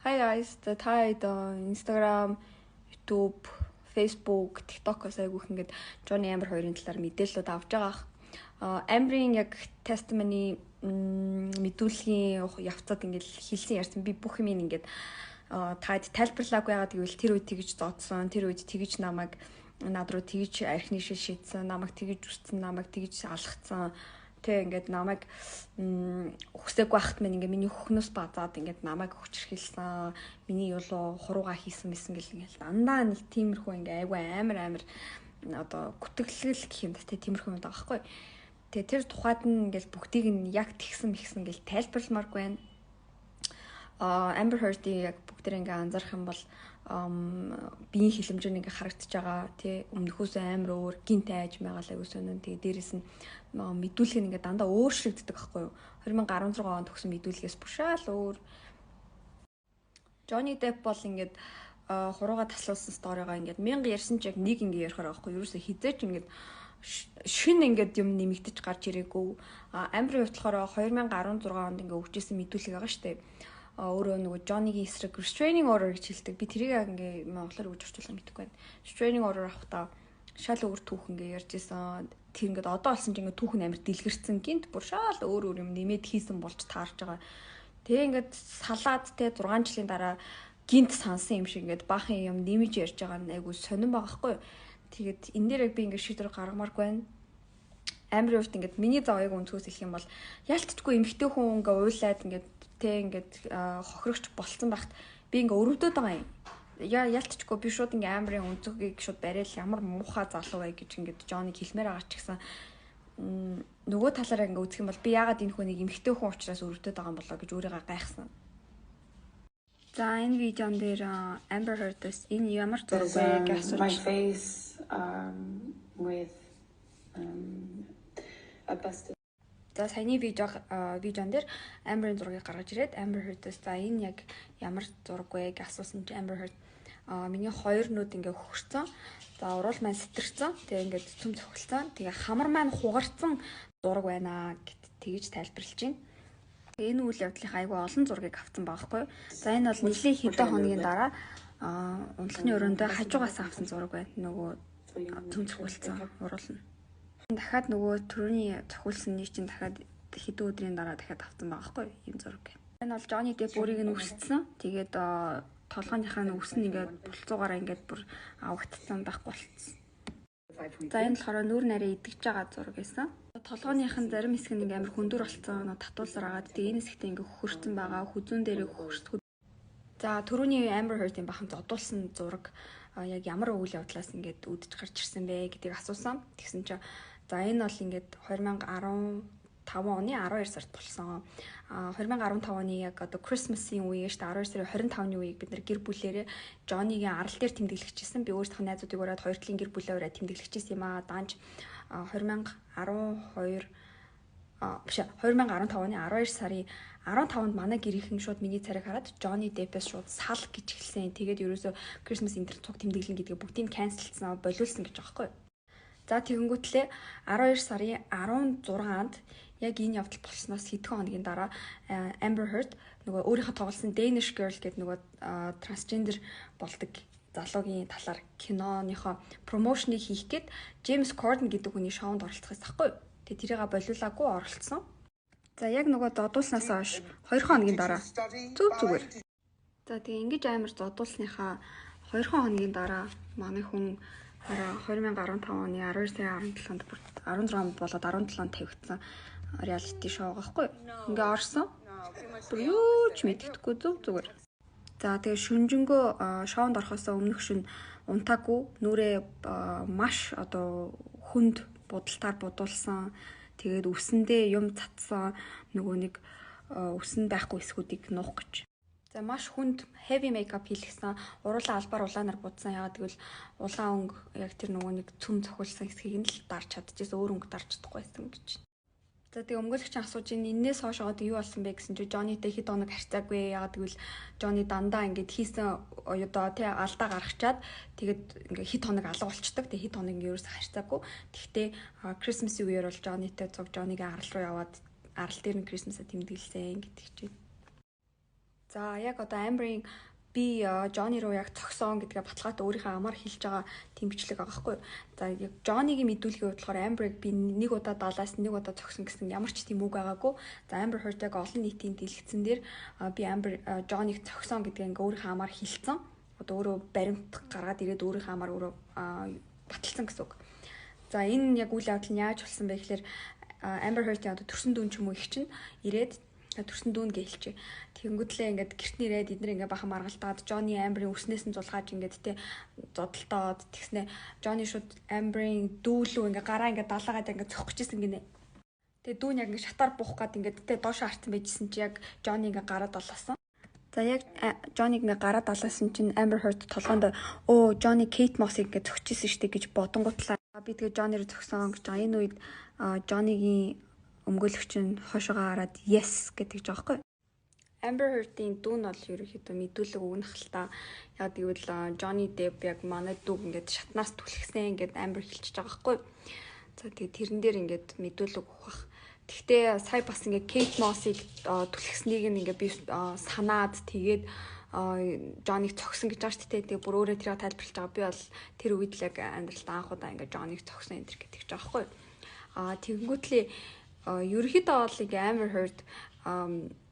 Hi guys, та Instagram, YouTube, Facebook, TikTok-оос айгүйх ингээд Johnny Amber хоёрын талаар мэдээлэлүүд авч байгаа. Amber-ийн яг testimony мэдүүлгийн явцад ингээд хэлсэн ярьсан би бүх юм ингээд таад тайлбарлаагүй яагаад гэвэл тэр үед тэгж зодсон, тэр үед тэгж намайг над руу тэгж архины шийдсэн, намайг тэгж үсцэн, намайг тэгж алгацсан. Тэг ингээд намайг хүсээгүй байхад минь ингээд миний хөхнөөс базаад ингээд намайг хүчрхийлсэн, миний юулуу хурууга хийсэн мэсэн гэл ингээд дандаа нэг тиймэрхүү ингээд айгүй амар одоо гүтгэлэл гэх юм да тиймэрхүү юм байгаа байхгүй. Тэгээ тэр тухайд нь ингээд бүгдийг нь яг тэгсэн гэл тайлбарламааргүй байна. Amber Heard-ийг яг бүгдээр ингээд анзаарах юм бол биеийн хилэмжээр ингээ харагдаж байгаа тий өмнөхөөс амар өөр гинт айж байгаа айгуу сонин тэгээ дээрэс нь мэдүүлэг нь ингээ дандаа өөрчлөгддөг байхгүй юу 2016 онд төгсөн мэдүүлгээс бушаал өөр Johnny Depp бол ингээд хурууга таслуулсан сторигоо ингээд 1000 ярьсан ч яг нэг ингээ ярихаар байхгүй юу ерөөсө хизээч ингээд шин ингээд юм нэмэгдэж гарч ирээгүй Amber-ийн болохоор 2016 онд ингээ өгчээсэн мэдүүлэг байгаа шүү дээ өөрөө нөгөө Johnny-гийн эсрэг restraining order гэж хэлдэг. Би тэрийг ингээ монголоор үгж орчуулсан гэдэггүй байна. Restraining order авахдаа шал өөр түүх ингээ ярьж исэн. Тэр ингээд одоо болсон ч ингээ түүх нь амар дэлгэрсэн гинт бүр шал өөр юм нэмээд хийсэн болж таарж байгаа. Тэгээ ингээд салаад те 6 жилийн дараа гинт сансан юм шиг ингээд баахан юм нэмэж ярьж байгаа нь айгу сонирн байгаа хгүй. Тэгээд энэ дээр би ингээ шийдвэр гаргамааргүй байна. Amber Heard ингээд миний зовёог өнцгөөс хэлэх юм бол ялцчгүй эмхтэй хүн ингээ уйлаад ингээд тэ ингээд хохирогч болцсон багт би ингээ өрөвдөд байгаа юм. Ялцчгүй би шууд ингээ Amber-ийн өнцөгийг шууд барайл ямар муухай залуу бай гэж ингээд Johnny хэлмээр байгаа ч гэсэн нөгөө талаараа ингээ үзэх юм бол би яагаад энэ хүнийг эмхтэй хүн учраас өрөвдөд байгаа юм болоо гэж өөрийгөө гайхсан. За энэ видеон дээр Amber Heard-ээс энэ ямар зураг вэ гэж асууж За саяны видеон дээр Amber-ийн зургийг гаргаж ирээд Amber Heard-ээс за энэ яг ямар зураг вэ гэж асуусан чи Amber Heard миний хоёр нүд ингээ хөвгөрцөн. За уруул маань сэтэрсэн. Тэгээ ингээд цөм цохилсан. Тэгээ хамар маань хугарцсан зураг байна гэт тэгж тайлбарлаж байна. Тэгээ энэ үйл явдлын айгүй олон зургийг авсан байгаа хгүй. За энэ бол нэлийн хэдэн хоногийн дараа унтлагын өрөөндөө хажуугаас авсан зураг байна. Нөгөө цөм цохилсан уруул нь. Дахиад нөгөө түрүүний цохиулсны чинь дахиад хэдэн өдрийн дараа дахиад авсан байгаа хгүй энэ зураг. Энэ бол Johnny Depp өөрийг нь үсцсэн. Тэгээд толгойнхаа үс нь ингээд булцуугаараа ингээд бүр авагдсан байхгүй болцсон. За энэ болохоор нүүр нарийн идэгж байгаа зураг байсан. Толгойнхын зарим хэсэг нь ингээд амар хөндөр болцсон. Татуулсаар агаад тэгээд энэ хэсэгтээ ингээд хөхөрцөн байгаа. Хүзүүн дээр хөхөрцөн. За түрүүний Amber Heard-ийн бахан зодуулсан зураг яг ямар үйл явдлаас ингээд үдэж гарч ирсэн бэ гэдгийг асуусан. Тэгсэн чинь за энэ бол ингээд 2015 оны 12 сард болсон. 2015 оны яг одоо Christmas-ийн үеэ шүү дээ 12 сарын 25-ны үеийг бид нэр гэр бүлээрээ Johnny-гийн арал дээр тэмдэглэжсэн. Би өөрсдөө найзуудыг ураад хоёр талын гэр бүлээ ураад тэмдэглэжсэн юм аа. Данж 2015 оны 12 сарын 15-нд манай гэрийнхэн шууд миний царайг хараад Johnny Depp-ээс шууд сал гэж хэлсэн. Тэгээд ерөөсөө Christmas интернет цуг тэмдэглэн гэдгээ бүгдийг канселсан, болиулсан гэж байгаа хгүй. За тэгэнгүүтлээ 12 сарын 16-нд яг энэ явдал болсноос хэдхэн хоногийн дараа Amber Heard нөгөө өөрийнхөө тоглосон Danish Girl гэдэг нөгөө трансгендер болдог залуугийн талаар киноныхоо промошныг хийх гээд James Corden гэдэг хүний шоунд оролцохоос тахгүй. Тэгээ тэрийг болиулаагүй оролцсон. За яг нөгөө додуулснаас хойш 2 хоногийн дараа зүгээр. За тэгээ ингэж амар додуулсныхаа 2 хоногийн дараа манай хүн 2015 оны 12 сарын 17-нд 16 болоод 17-нд тавигдсан reality шоу гахгүй. Ингээ орсон. Бүр юу ч мэддэхгүй зүгээр. За тэгээ шүнжэнгөө шоунд орохоос өмнөх шөнө унтаагүй нүрээ маш одоо хүнд будалтаар будуулсан. Тэгээд үсэндээ юм цацсан нөгөө нэг үсэн байхгүй эсгүүдийг нуух гэж. За маш хүнд heavy makeup хийлгсэн. Уруулаа албаар улаанаар будсан. Яагаад гэвэл улаан өнгө яг тэр нөгөө нэг цөм цохилсан хэсгийг нь л дарж чадчихсан. Өөр өнгө дарж чадахгүйсэн гэж. За тэгээ өмгөөлөгч асууж ин энээс хойш одоо юу болсон бэ гэсэн чи Johnny-тэй хэд хоног харьцаагүй. Яагаад гэвэл Johnny дандаа ингээд хийсэн одоо тий алдаа гаргачаад тэгээд ингээд хэд хоног алга болчдөг. Тэгээд хэд хоног ингээд ерөөсө харьцаагүй. Тэгтээ Christmas-ийн үеэр бол Johnny-тэй цуг Johnny-гийн арал руу яваад арал дээр нь Christmas-а тэмдэглэсэн гэдэг чинь. За яг одоо Amber-ийн би Johnny руу яг цогсон гэдгээ баталгаатай өөрийнхөө амаар хэлж байгаа тийм бичлэг байгаа байхгүй. За яг Johnny-гийн мэдүүлгийн хувьд болохоор Amber-ыг би нэг удаа далаас нэг удаа цогсон гэсэн ямар ч тийм үг байгаагүй. За Amber Heard яг олон нийтийн дэлгэцэн дээр би Johnny-г цогсон гэдгээ ингээ өөрийнхөө амаар хэлсэн. Одоо өөрөө баримт гаргаад ирээд өөрийнхөө амаар өөрөө баталсан гэсэн үг. За энэ яг үйл явдал нь яаж болсон бэ гэхээр Amber Heard-ийн одоо төрсөн дүүн ч юм уу их чинь ирээд төрсөн дүүн гэлчээ. Тэнгүүтлээ ингээд гэрт нэрээд эдгээр ингээ бахан маргалтаад Johnny Amber-ийн үснээс нь зулгааж ингээд тэ зодолтоод тэгснэ Johnny шууд Amber-ийн дүүлүү ингээ гараа ингээ далаагаад ингээ цохих гэжсэн гинэ. Тэгээ дүүн яг ингээ шатаар буух гад ингээ тэ доошоо харцсан байжсэн чи яг Johnny ингээ гараа далаасан. За яг Johnny ингээ гараа далаасан чинь Amber Heard толгоонд Johnny Kate Moss-ыг ингээ зөгчижсэн штэ гэж бодонгуутлаа би тэгээ Johnny руу зогсон гэж байгаа. Энэ үед Johnny-гийн өмгөөлөгч нь хойшоогоо хараад yes гэдэг жаахгүй. Amber Heard-ийн дүү нь бол ерөөхдөө мэдүүлэг өгнөх л та. Яг гэвэл Johnny Depp яг манай дүүг ингээд шатнаас түлхсэн ингээд Amber хэлчихэж байгаа байхгүй. За тэгээ тэрэн дээр ингээд мэдүүлэг өгөх бах. Тэгтээ сая бас ингээд Kate Moss-ыг түлхснийг ингээд би санаад тэгээд Johnny-г цогсон гэж байгаа шүү дээ. Тэгээ бүр өөрөө тэрийг тайлбарлаж байгаа. Би бол тэр үед л яг амьдралд анх удаа ингээд Johnny-г цогсон энэ гэдэг ч байгаа байхгүй. Тэгэнгүүтлээ ерөөхдөө бол ингээ Amber Heard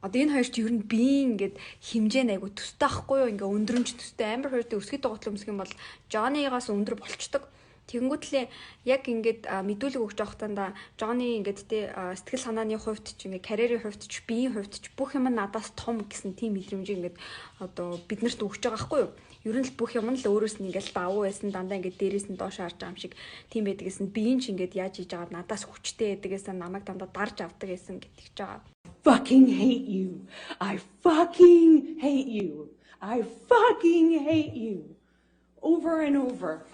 одоо энэ хоёр ч ер нь биеийн ингээд хэмжээ айгу төстэй ахгүй юу ингээ өндөрмж төстэй Amber Heard-ийн өсгий дугуйлан өмсөх юм бол Johnny-гаас өндөр болчдөг. Тэгэнгүүтлээ яг ингээд мэдүүлэг өгч явахдаа Johnny ингээд тэ сэтгэл санааны хувьд ч ингээ карьерийн хувьд ч биеийн хувьд ч бүх юм надаас том гэсэн тийм мэдрэмж ингээд одоо биднэрт өгч байгаа хгүй юу. Ер нь л бүх юм нь л өөрөөс нь ингээл давуу байсан дандаа ингээд дээрээс нь доош харж байгаа юм шиг тийм байдгээс нь биеийн ч ингээд яаж хийж байгаа надаас хүчтэй байдгээс нь намайг дандаа дарж авдаг гэсэн гэдэг ч байгаа. Fucking hate you. I fucking hate you. I fucking hate you. Over and over.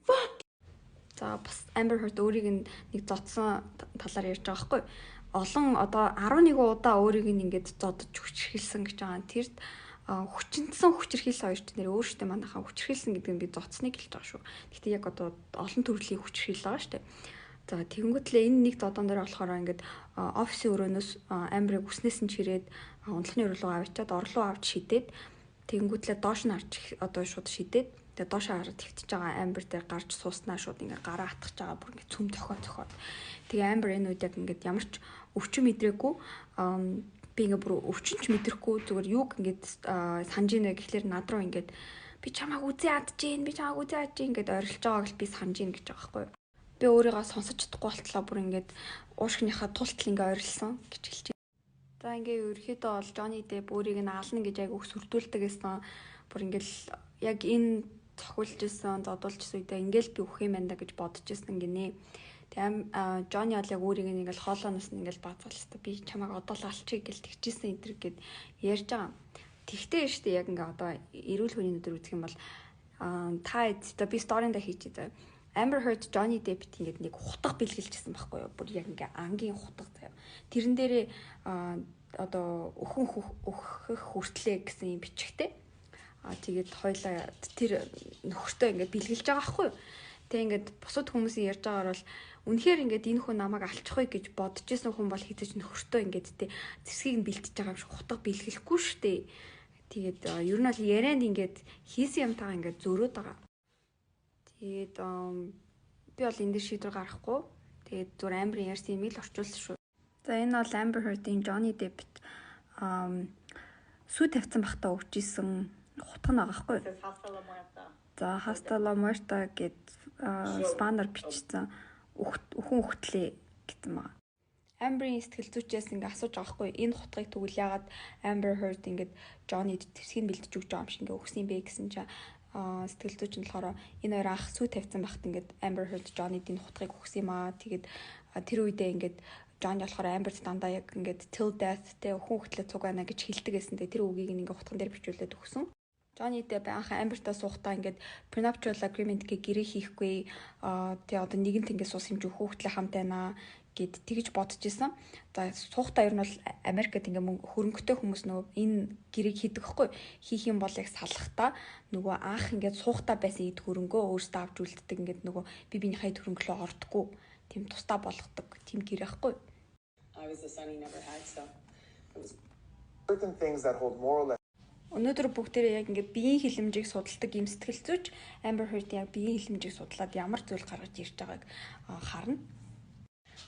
Fuck. За бас Amber Heard өөрийг нэг зодсон талаар ярьж байгаа хгүй. Олон одоо 11 удаа өөрийг ингээд зодож хүчрхийлсэн гэж байгаа. Тэрд хүчнэсэн хүчрхийлсэн хоёр ч нэр өөрөөсөө манайхаа хүчрхийлсэн гэдэг нь би зодсныг хэлж байгаа шүү. Гэхдээ яг одоо олон төрлийн хүчрхийл байгаа шүү дээ. За тэгэнгүүтлээ энэ нэг зодон дээр болохоор ингээд офисын өрөөнөөс Amber-ыг үснээс нь чирээд унтлахны өрөө рүү авчиад орлоо авч шидээд тэгэнгүүтлээ доош нь харж одоо шууд шидээд тэгээ доошоо хараад тэгтэж байгаа Amber дээр гарч сууснаа шууд ингээд гараа атгах байгаа бүр ингээд цөм цохоод. Тэгээ Amber энэ үед яг ингээд ямар ч өвчин мэдрээгүй би ингээ бүр өвчнч мэдрэхгүй зүгээр юуг ингээд санаж ийнэ гэхлээр над руу ингээд би чамайг үзээ адж гин ингээд ойрлож байгааг л би санаж ийн гэж байгаа байхгүй. Би өөрийгөө сонсож чадахгүй болтлоо бүр ингээд уушгийнхаа тултал ингээ ойрлсон гэж хэлж байна. За ингээ ерөөхдөө бол Johnny Depp өөрийг нь аална гэж яг үг сүрдүүлдэг гэсэн бүр ингээл яг энэ цохиулж исэн зодуулж исэн үедээ ингээл би өгөх юм байна да гэж бодож исэн гинэ. Тэгээ Johnny бол яг өөрийг ингээл хоолооноос нь ингээл баазгалсан. Би чамайг одоо л алчиг гэл тэгчихсэн энэ төр гэд ярьж байгаа. Тэгтээ штэ яг ингээ одоо эрүүл хөний өдөр үзэх юм бол та одоо би сторинда хийчихээ заа. Amber Heard Johnny Depp ингээд нэг хутга бэлгэлжсэн байхгүй юу? Бүр яг ингээ ангийн хутга заяа. Тэрэн дээрээ одоо өөхөх хүртлээ гэсэн юм бичгтэй. Тэгээд хоёлаа тэр нөхөртөө ингээд бэлгэлж байгаа байхгүй юу? Тэг ингээд бусад хүмүүсийн ярьж байгаагаар бол үнэхээр ингээд энэ хүн намайг алчихгүй гэж бодож исэн хүн бол хизэж нөхөртөө ингээд тэ зэвсгийг нь бэлтэж байгаа юм шиг хутга бэлгэлэхгүй штэ. Тэгээд ер нь бол ярианд ингээд хийсэн юмтайгаа ингээд зөрөөд байгаа. Тэгээд би бол энэ дээр шийдвэр гаргахгүй. Тэгээд зүгээр Amber-ийн ярьсан юм ил орчуулсан шүү. За энэ бол Amber Heard-ийн Johnny Depp-т сүү тавьсан бахта өгчээсэн хутга нь байгаа хгүй. За Hasta la Muerta гэд спанер бичсэн өхөн өгтлээ гэсэн байгаа. Amber-ийн сэтгэл зүйчээс ингээ асууж байгаа хгүй. Энэ хутгыг тэгвэл яагаад Amber Heard ингээд Johnny-д тэрсгийг бэлдэж өгч байгаа юм шиг ингээ өгсөн юм бэ гэсэн чинь сэтгэл зүйч нь болохоор энэ хоёр анх сүү тавьсан багт ингээд Amber Heard Johnny-д энэ хутгыг өгсөн юм аа. Тэгээд тэр үедээ ингээд Johnny болохоор Amber-т дандаа яг ингээд till death тэ өхөн өгтлээ цугаана гэж хэлдэг гэсэн. Тэр үгийг ингээ хутган дээр бичүүлээд өгсөн. Johnny Depp анхаа Amber-тай суухдаа ингээд prenuptial agreement гэх гэрээ хийхгүй тэгээ одоо нэгэнт ингээд суус юм чи хүүхдлээ хамт байна гэд тэгж бодож исэн. За суухдаа ер нь бол Америкт ингээд хөрөнгөтэй хүмүүс нөгөө энэ гэрээг хийдэг хгүй. Хийх юм бол яг салахтаа нөгөө анх ингээд суухдаа байсан эд хөрөнгөө өөрсдөө авч үлддэг ингээд нөгөө бибинийхээ хөрөнгөлөө ордоггүй. Тим тустаа болгодог. Тим гэрээ хгүй. I was the son he never had, so it was certain things that hold moral and Өнөөдөр бүгдээрээ яг ингээд биеийн хилэмжийг судалдаг юм сэтгэл зүйч Amber Heard яг биеийн хилэмжийг судлаад ямар зүйл гаргаж ирж байгааг харна.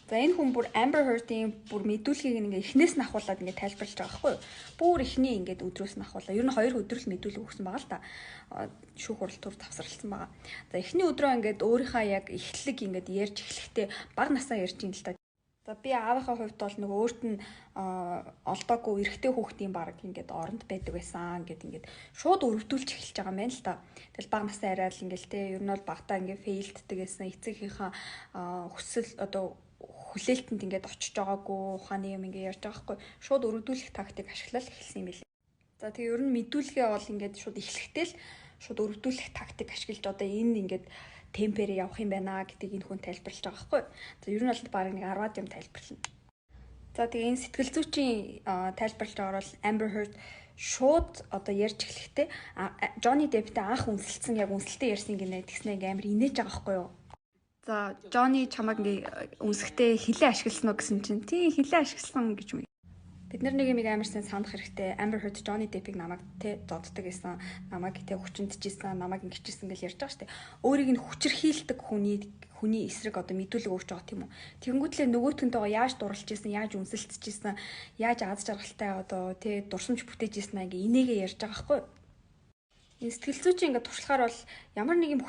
За энэ хүн бүр Amber Heard-ийн бүр мэдүүлгийг ингээ эхнээс нь ахуулаад ингээ тайлбарлаж байгаа байхгүй юу? Бүр эхний ингээд өдрөөс нь ахуулаа. Ер нь 2 өдөр л мэдүүлэг өгсөн байгаа л та. Шүүх хурал төр тавсарласан байгаа. За эхний өдрөө ингээд өөрийнхөө яг эхлэг ингээд ярьж эхлэхдээ бага насаа ярьж ин л та. За би аавынхаа хувьд бол нөгөө өөрт нь олдоогүй эрэгтэй хүүхдийн баг ингээд оронд байдаг байсан ингээд шууд өрөвдүүлж эхэлж байгаа юм байна л та. Тэгэл баг насаа арай л ингээд те ер нь бол багтаа ингээд фейлддэг гэсэн эцэгийнхаа хүсэл одоо хүлээлтэнд ингээд очиж байгаагүй ухааны юм ингээд ярьж байгаа хгүй шууд өрөвдүүлэх тактик ашиглал эхэлсэн юм билээ. За тэгээ ер нь мэдүүлгээ бол ингээд шууд эхлэхдээ л шууд өрөвдүүлэх тактик ашиглаж одоо энэ ингээд темпээр явах юм байна гэдгийг энэ хүн тайлбарлаж байгаа байхгүй. За ер нь бол баг нэг 10-аад юм тайлбарлана. За тэгээ энэ сэтгэл зүйчийн тайлбарлаж байгаагаар бол Amber Heard шууд одоо ярьж эхлэхдээ Johnny Depp-тэй анх үнсэлсэн яг үнсэлтэд ярьсан гинэ тэгснэ амар инээж байгаа байхгүй юу. За Johnny чамаг ингээ үнсэхдээ хилээ ашигласан уу гэсэн чинь тий хилээ ашигласан гэж юм. Бид нар нэг юм амар сайн санах хэрэгтэй. Amber Heard Johnny Depp-ийг намайг те доддог гэсэн, намайг те хүчнэдчихсэн, намайг ингэчихсэн гэж ярьж байгаа шүү дээ. Өөрийг нь хүчрхийлдэг хүний эсрэг одоо мэдүүлэг өгч байгаа тийм үү. Тэгэнгүүтлээ нөгөөтгөнтэйгээ яаж дурлж исэн, яаж үнсэлцэж исэн, яаж аз жаргалтай одоо те дурсамж бүтээж исэн ингээ инээгээ ярьж байгаа байхгүй. Энэ сэтгэл зүйчийн ингээ туршлагаар бол ямар нэг юм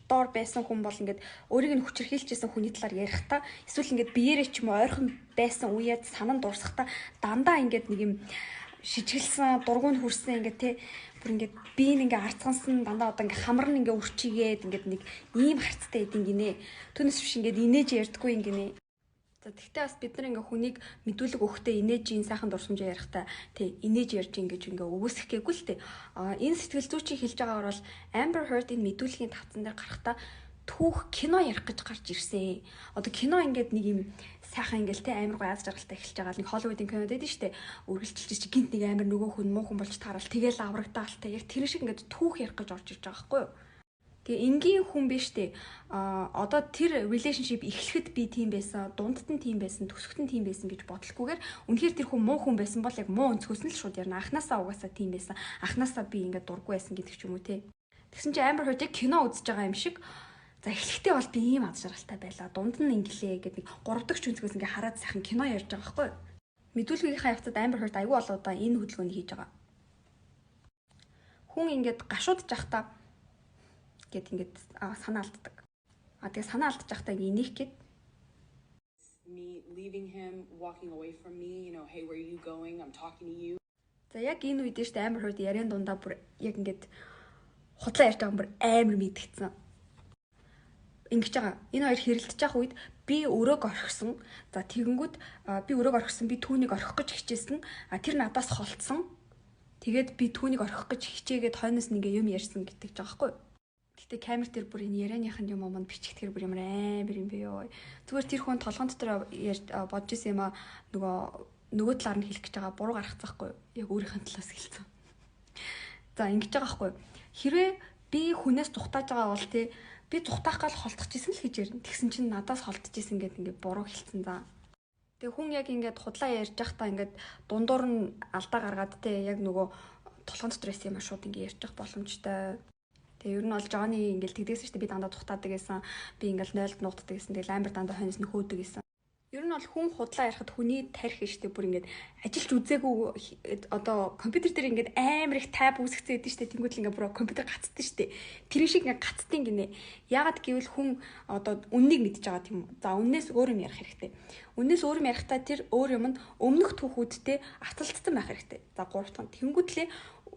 доор байсан хүн бол ингээд өөрийг нь хүчрхийлжсэн хүний талаар ярихдаа эсвэл ингээд биеэрээ ч юм уу ойрхон байсан үеэд санан дурсахдаа дандаа ингээд нэг юм шижгэлсэн дургуун хүрсэн ингээд те бүр ингээд би ингээд арцгансан дандаа одоо ингээд хамар нь ингээд үрчигээд ингээд нэг ийм харцтай идэв гинэ. Түүнээс биш ингээд инээж ярьдаггүй юм гинэ. За тэгтээ бас бид нар ингээ хүнийг мэдүүлэг өгөхдөө инээж ин сайхан дурсамжаа ярихдаа тий инээж ярьж ингэж ингээ өгөөсөх гээгүй л тий. Энэ сэтгэл зүйчийн хэлж байгаагаар бол Amber Heard энэ мэдүүлгийн тавцан дээр гарахдаа түүх кино ярих гэж гарч ирсэн. Одоо кино ингээд нэг юм сайхан ингээл тий амар гоо аз жаргалтай эхэлж байгаа л нэг Холливуудын кинод байдаг шүү дээ. Үргэлжилж чи гинт нэг амар нөгөө хүн муу хүн болж таарал тэгэл аврагдаал тий. Яг тэр шиг ингээд түүх ярих гэж орж ирж байгаа байхгүй юу? Тэгээ энгийн хүн биш дээ. Одоо тэр relationship эхлэхэд би тийм байсан, дундд нь тийм байсан, төсөвт нь тийм байсан гэж бодлохгүйгээр үнэхээр тэр хүн муу хүн байсан бол яг муу өнцгөөс нь л шууд ярина. Анханасаа угаасаа тийм байсан. Анханасаа би ингээд дургүй байсан гэдэг ч юм уу те. Тэгсэн чинь Amber Heard яг кино үзэж байгаа юм шиг. За эхлэхдээ бол би ийм аз жаргалтай байлаа. Дунд нь инглээ гэдэг нэг 3 дахь өнцгөөс ингээд хараад сайхан кино ярьж байгаа байхгүй юу? Мэдүүлгийнхаа явцад Amber Heard аягүй болоодаа энэ хөдөлгөөнийг хийж байгаа. Хүн ингээд гашуудж явахдаа гэт ингээд санаа алддаг. Тэгээ санаа алдаж байхдаа инех гээд Me leaving him, walking away from me, you know, hey, where are you going? I'm talking to you. За яг энэ үед шүү дээ Amber Heard яриан дундаа бүр яг ингээд худлаа ярьж байгаа бүр амар мэдгэцэн. Ингэж байгаа. Энэ хоёр хэрэлдэж байгаа үед би өрөөг орхисон. За тэгэнгүүт би өрөөг орхисон, би түүнийг орхих гэж хичээсэн. Тэр надаас холдсон. Тэгээд би түүнийг орхих гэж хичээгээд хойноос нэг юм ярьсан гэдэг ч байгаа хгүй. Гэтэ камер дээр бүр энэ ярианыхын юм манд бичигдэхэр бүр ямар амар юм бэ ёо. Зүгээр тэр хүн толгойн дотор бодож исэн юм нөгөө талаар нь хэлэх гэж байгаа буруу гарах цаахгүй яг өөрийнхөө талаас хэлсэн. За ингэж байгаа хгүй. Хэрвээ би хүнээс тухтааж байгаа бол тий би тухтаах гал холдох гэсэн л гэж ярина. Тэгсэн чинь надаас холдчихсэн гэдэг ингээд буруу хэлсэн за. Тэгээ хүн яг ингээд худлаа ярьж байхдаа ингээд дундуур нь алдаа гаргаад тий яг нөгөө толгойн дотор байсан юм шууд ингээд ярьж явах боломжтой. Тэгээ ер нь бол Johnny ингээл тэгдэгсэн шүү дээ би дандаа тухтаадаг гэсэн би ингээл 0-д нуугддаг гэсэн тэгээ Amber дандаа хойноос нь хөөдөг гэсэн. Ер нь бол хүн худлаа ярихад хүний тарих шүү дээ бүр ингээд ажилч үзээгүй одоо компьютер дээр ингээд амар их тайп үүсгэсэн байдаг шүү дээ тэнгуүл ингээд бүр компьютер гацдсан шүү дээ. Тэр шиг ингээд гацдیں۔ Гинэ. Яагаад гэвэл хүн одоо үннийг мэдж байгаа тийм үү. За үннээс өөр юм ярих хэрэгтэй. Үннээс өөр юм ярихдаа тэр өөр юм нь өмнөх түүхүүдтэй авталцсан байх хэрэгтэй. За 3 дахь нь тэнгуүтлээ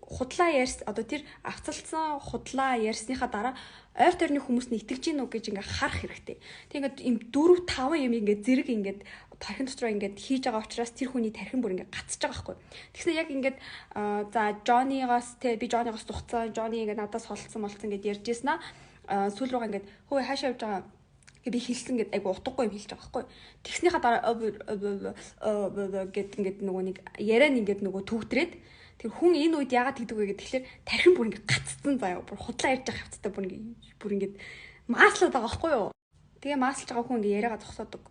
худлаа ярьс одоо тэр авцалцсан худлаа ярьсныхаа дараа ойр тойрны хүмүүс нь итгэж гин үү гэж ингээ харах хэрэгтэй. Тэг ингээд им 4 5 юм ингээ зэрэг ингээ тархин дотроо ингээ хийж байгаа учраас тэр хүний тархин бүр ингээ гацж байгаа байхгүй. Тэгснэ яг ингээ за Johnny-гаас те би Johnny-гаас тухцсан Johnny ингээ надаас холцсон гэд ярьжсэн аа сүүл рүүгээ ингээ хөөе хаашаа явж байгаа би хэлсэн гэд айгу утгагүй юм хэлж байгаа байхгүй. Тэгснийхаа дараа гэд ингээ нөгөө нэг яриа нь ингээ нөгөө төгтрээд тэр хүн энэ үед яагаад тэгдэг вэ гэхээр тархин бүр ингэ гаццсан заяа бүр худлаа ярьж байгаа хавцтай бүр ингэ мааслаад байгаа байхгүй юу. Тэгээ мааслж байгаа хүн ингэ яриагаа зогсоодог.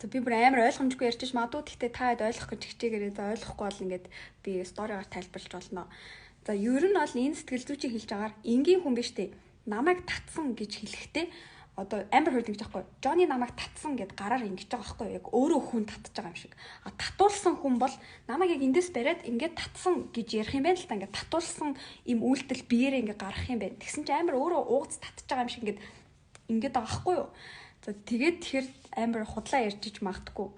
За би бүр амар ойлгомжгүй ярьж магадгүй гэхдээ та хэд ойлгох гэж хичээгээрээ за ойлгохгүй бол ингээд би сторигаар тайлбарлаж болно. За ер нь бол энэ сэтгэл зүйчийг хэлж байгаагаар энгийн хүн биш үү? Намайг татсан гэж хэлэхдээ одоо Amber Heard ингэж байхгүй. Johnny намайг татсан гэд гараар ингэж байгаа байхгүй. Яг өөрөө хүн татж байгаа юм шиг. Татуулсан хүн бол намайг яг эндээс бариад ингээд татсан гэж ярих юм байна л та. Ингээд татуулсан им үйлдэл биеэрээ ингээд гарах юм байна. Тэгсэн чинь Amber өөрөө уугц татж байгаа юм шиг ингээд байгаа байхгүй юу? За тэгээд тэгэхээр Amber худлаа ярьж иж магтгүй.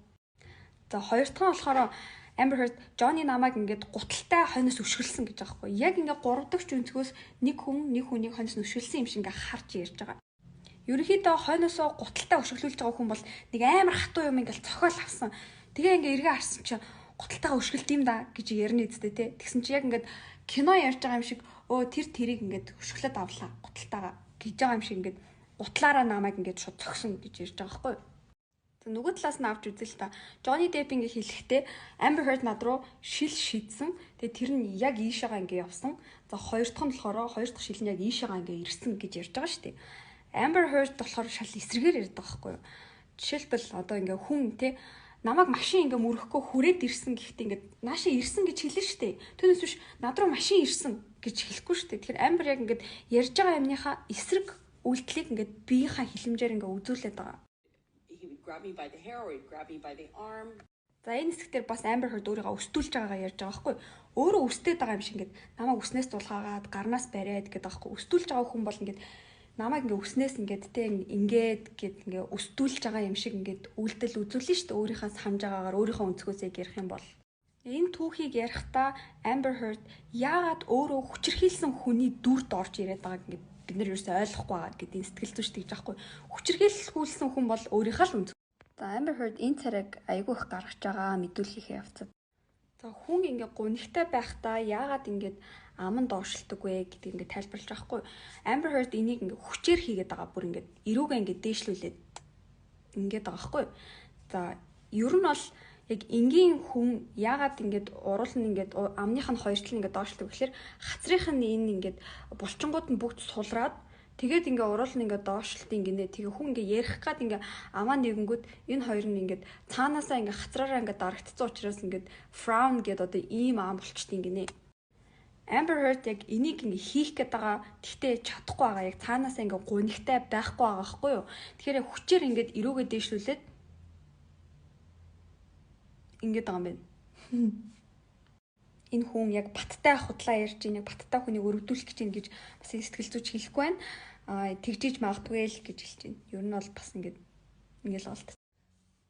За хоёр дахь нь болохоор Amber Heard Johnny намайг ингээд гуталтай хойноос өшгөлсөн гэж байгаа байхгүй. Яг ингээд 3 дахь өнцгөөс нэг хүнийг хойноос өшгөлсөн юм шиг ингээд харж ярьж байгаа. Ерөнхийдөө хойноосоо гуталтай өшгөлүүлж байгаа хүн бол нэг амар хатуу юм ингээл цохиол авсан. Тэгээ ингээ эргээ харсан чинь гуталтайгаа өшгөлт юм да гэж ярина үсттэй те. Тэгсэн чи яг ингээд кино ярьж байгаа юм шиг тэр тэрийг ингээд өшгөлөд авлаа гуталтайгаа гэж байгаа юм шиг ингээд гутлаараа намайг ингээд шууд цогсон гэж ярьж байгаа байхгүй юу. За нөгөө талаас нь авч үзэл та. Johnny Depp ингээ хэлэхдээ Amber Heard над руу шидсэн. Тэгээ тэр нь яг ийшээгаа ингээ явсан. За хоёр дахь нь болохоор хоёр дахь шил нь яг ийшээгаа ингээ ирсэн гэж ярьж байгаа шүү дээ. Amber Heard болохоор шал эсрэгээр ярьдаг байхгүй юу. Жишээлбэл одоо ингээ хүн те намайг машин ингээ мөрөхгүй хүрээд ирсэн гэхдээ ингээ наашаа ирсэн гэж хэлнэ шүү дээ. Түүнээс биш над руу машин ирсэн гэж хэлэхгүй шүү дээ. Тэгэхээр Amber яг ингээ ярьж байгаа юмныхаа эсрэг үйлдэлийг ингээ биеийнхаа хилэмжээр ингээ үзүүлээд байгаа. Grab me by the hair or he'd grab me by the arm. За энэ хэсгээр бас Amber Heard өөрийгөө өстүүлж байгаагаа ярьж байгаа байхгүй юу. Өөрөө өстөд байгаа юм шиг ингээ намайг үснээс дулгаагаад гарнаас бариад гэдэг байхгүй юу. Өстүүлж байгаа хүн бол ингээ намайг ингээ өснээс ингээд те ингээд гэд ингээ өстүүлж байгаа юм шиг ингээд үйлдэл үзүүлнэ шүү дээ. Өөрийнхөө санаж байгаагаар өөрийнхөө өнцгөөсөө ярих юм бол энэ түүхийг ярихдаа Amber Heard яагаад өөрөө хүчирхийлсэн хүний дүрд орж ирээд байгааг ингээ бид нар ерөөсөй ойлгохгүй байгаа гэдэг энэ сэтгэл зүйч тэгж байхгүй. Хүчирхийлүүлсэн хүн бол өөрийнхөө л үнц. За Amber Heard энэ царайг айгүй их гаргаж байгаа мэдүүлэхээ явцад. За хүн ингээ гунигтай байхдаа яагаад ингээд аман доошилдог вэ гэдгийг ингээ тайлбарлаж байхгүй. Amber Heard энийг ингээ хүчээр хийгээд байгаа бүр ингээ эрүүгээ ингээ дээшлүүлээд ингээд байгаа байхгүй. За ер нь бол яг энгийн хүн яагаад ингээд урал нь ингээд амных нь хоёртол ингээд доошилдог гэхээр хацрынх нь энэ ингээд булчингууд нь бүгд сулраад тэгээд ингээ урал нь ингээ доошлтын гинэ тэгээ хүн ингээ ярих гад ингээ амаа нэгэнгүүд энэ хоёр нь ингээ цаанаасаа ингээ хацраараа ингээ дарагдцсан учраас ингээ frown гэдэг одоо ийм аам болчтын гинэ. Amber Heard яг энийг ингээ хийх гээд байгаа гэхдээ чадахгүй байгаа яг цаанаасаа ингээ гунигтай байхгүй байгаа байхгүй юу. Тэгэхээр хүчээр ингээ эрүүгээ дээшлүүлээд ингээд байгаа юм байна. Энэ хүн яг баттай худлаа ярьж ийн яг баттай хүнийг өрөвдүүлэх гэж ийн гэж бас сэтгэл зүйч хэлэхгүй байна. Тэгжиж магадгүй л гэж хэлж байна. Ер нь бол бас ингээд л голт.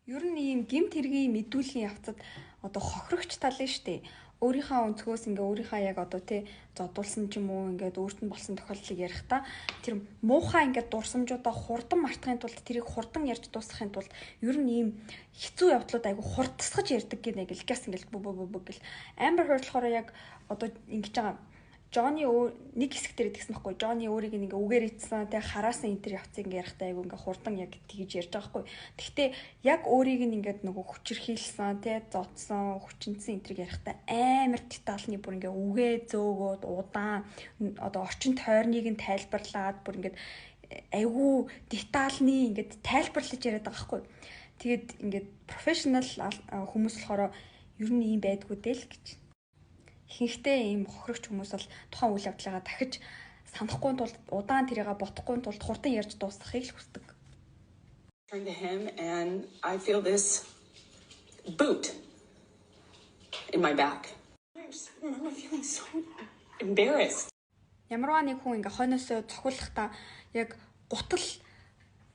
Ер нь ийм гэмт хэргийн мэдүүлгийн явцад одоо хохирогч тал нь штэ. Өөрийнхөө өнцгөөс ингээ өөрийнхөө яг одоо тий зодуулсан ч юм уу ингээд өөрт нь болсон тохиолдлыг ярихдаа тэр муухай ингээд дурсамжуудаа хурдан мартахын тулд тэрийг хурдан ярьж дуусгахын тулд ер нь ийм хэцүү явдлууд айгу хурдсгаж ярьдаг гэнэ гэл гяс ингээл бөө гэл Amber Heard болохоор яг одоо ингэж байгаа Johnny нэг хэсэг дээр гэдгсэн байхгүй Johnny өөрийг ингээ үгээр ицсэн тэг хараасан энэ төр явцыг ингээ ярихтаа айгу ингээ хурдан яг тэгж ярьж байгаа байхгүй. Гэхдээ яг өөрийг ингээд нөгөө хүчирхийлсэн тэг зодсон хүчинсэн энэ төр ярихтаа амар детальны бүр ингээ үгээ зөөгөөд удаан одоо орчин тойрныг нь тайлбарлаад бүр ингээд айгу детальны ингээд тайлбарлаж яриад байгаа байхгүй. Тэгээд ингээд профешнл хүмүүс болохоор ер нь ийм байдгүй дээ л гэж. Ихэнхдээ ийм хохирогч хүмүүс бол тухайн үйл явдлаа дахиж санахгүй тулд удаан тэрийгээ бодохгүй тулд хурдан ярьж дуусгахыг л хүсдэг. Turn to him and I feel this boot in my back. I remember feeling so embarrassed. Ямарваа нэг хүн ингээ хойноосоо цохиулахдаа яг гутал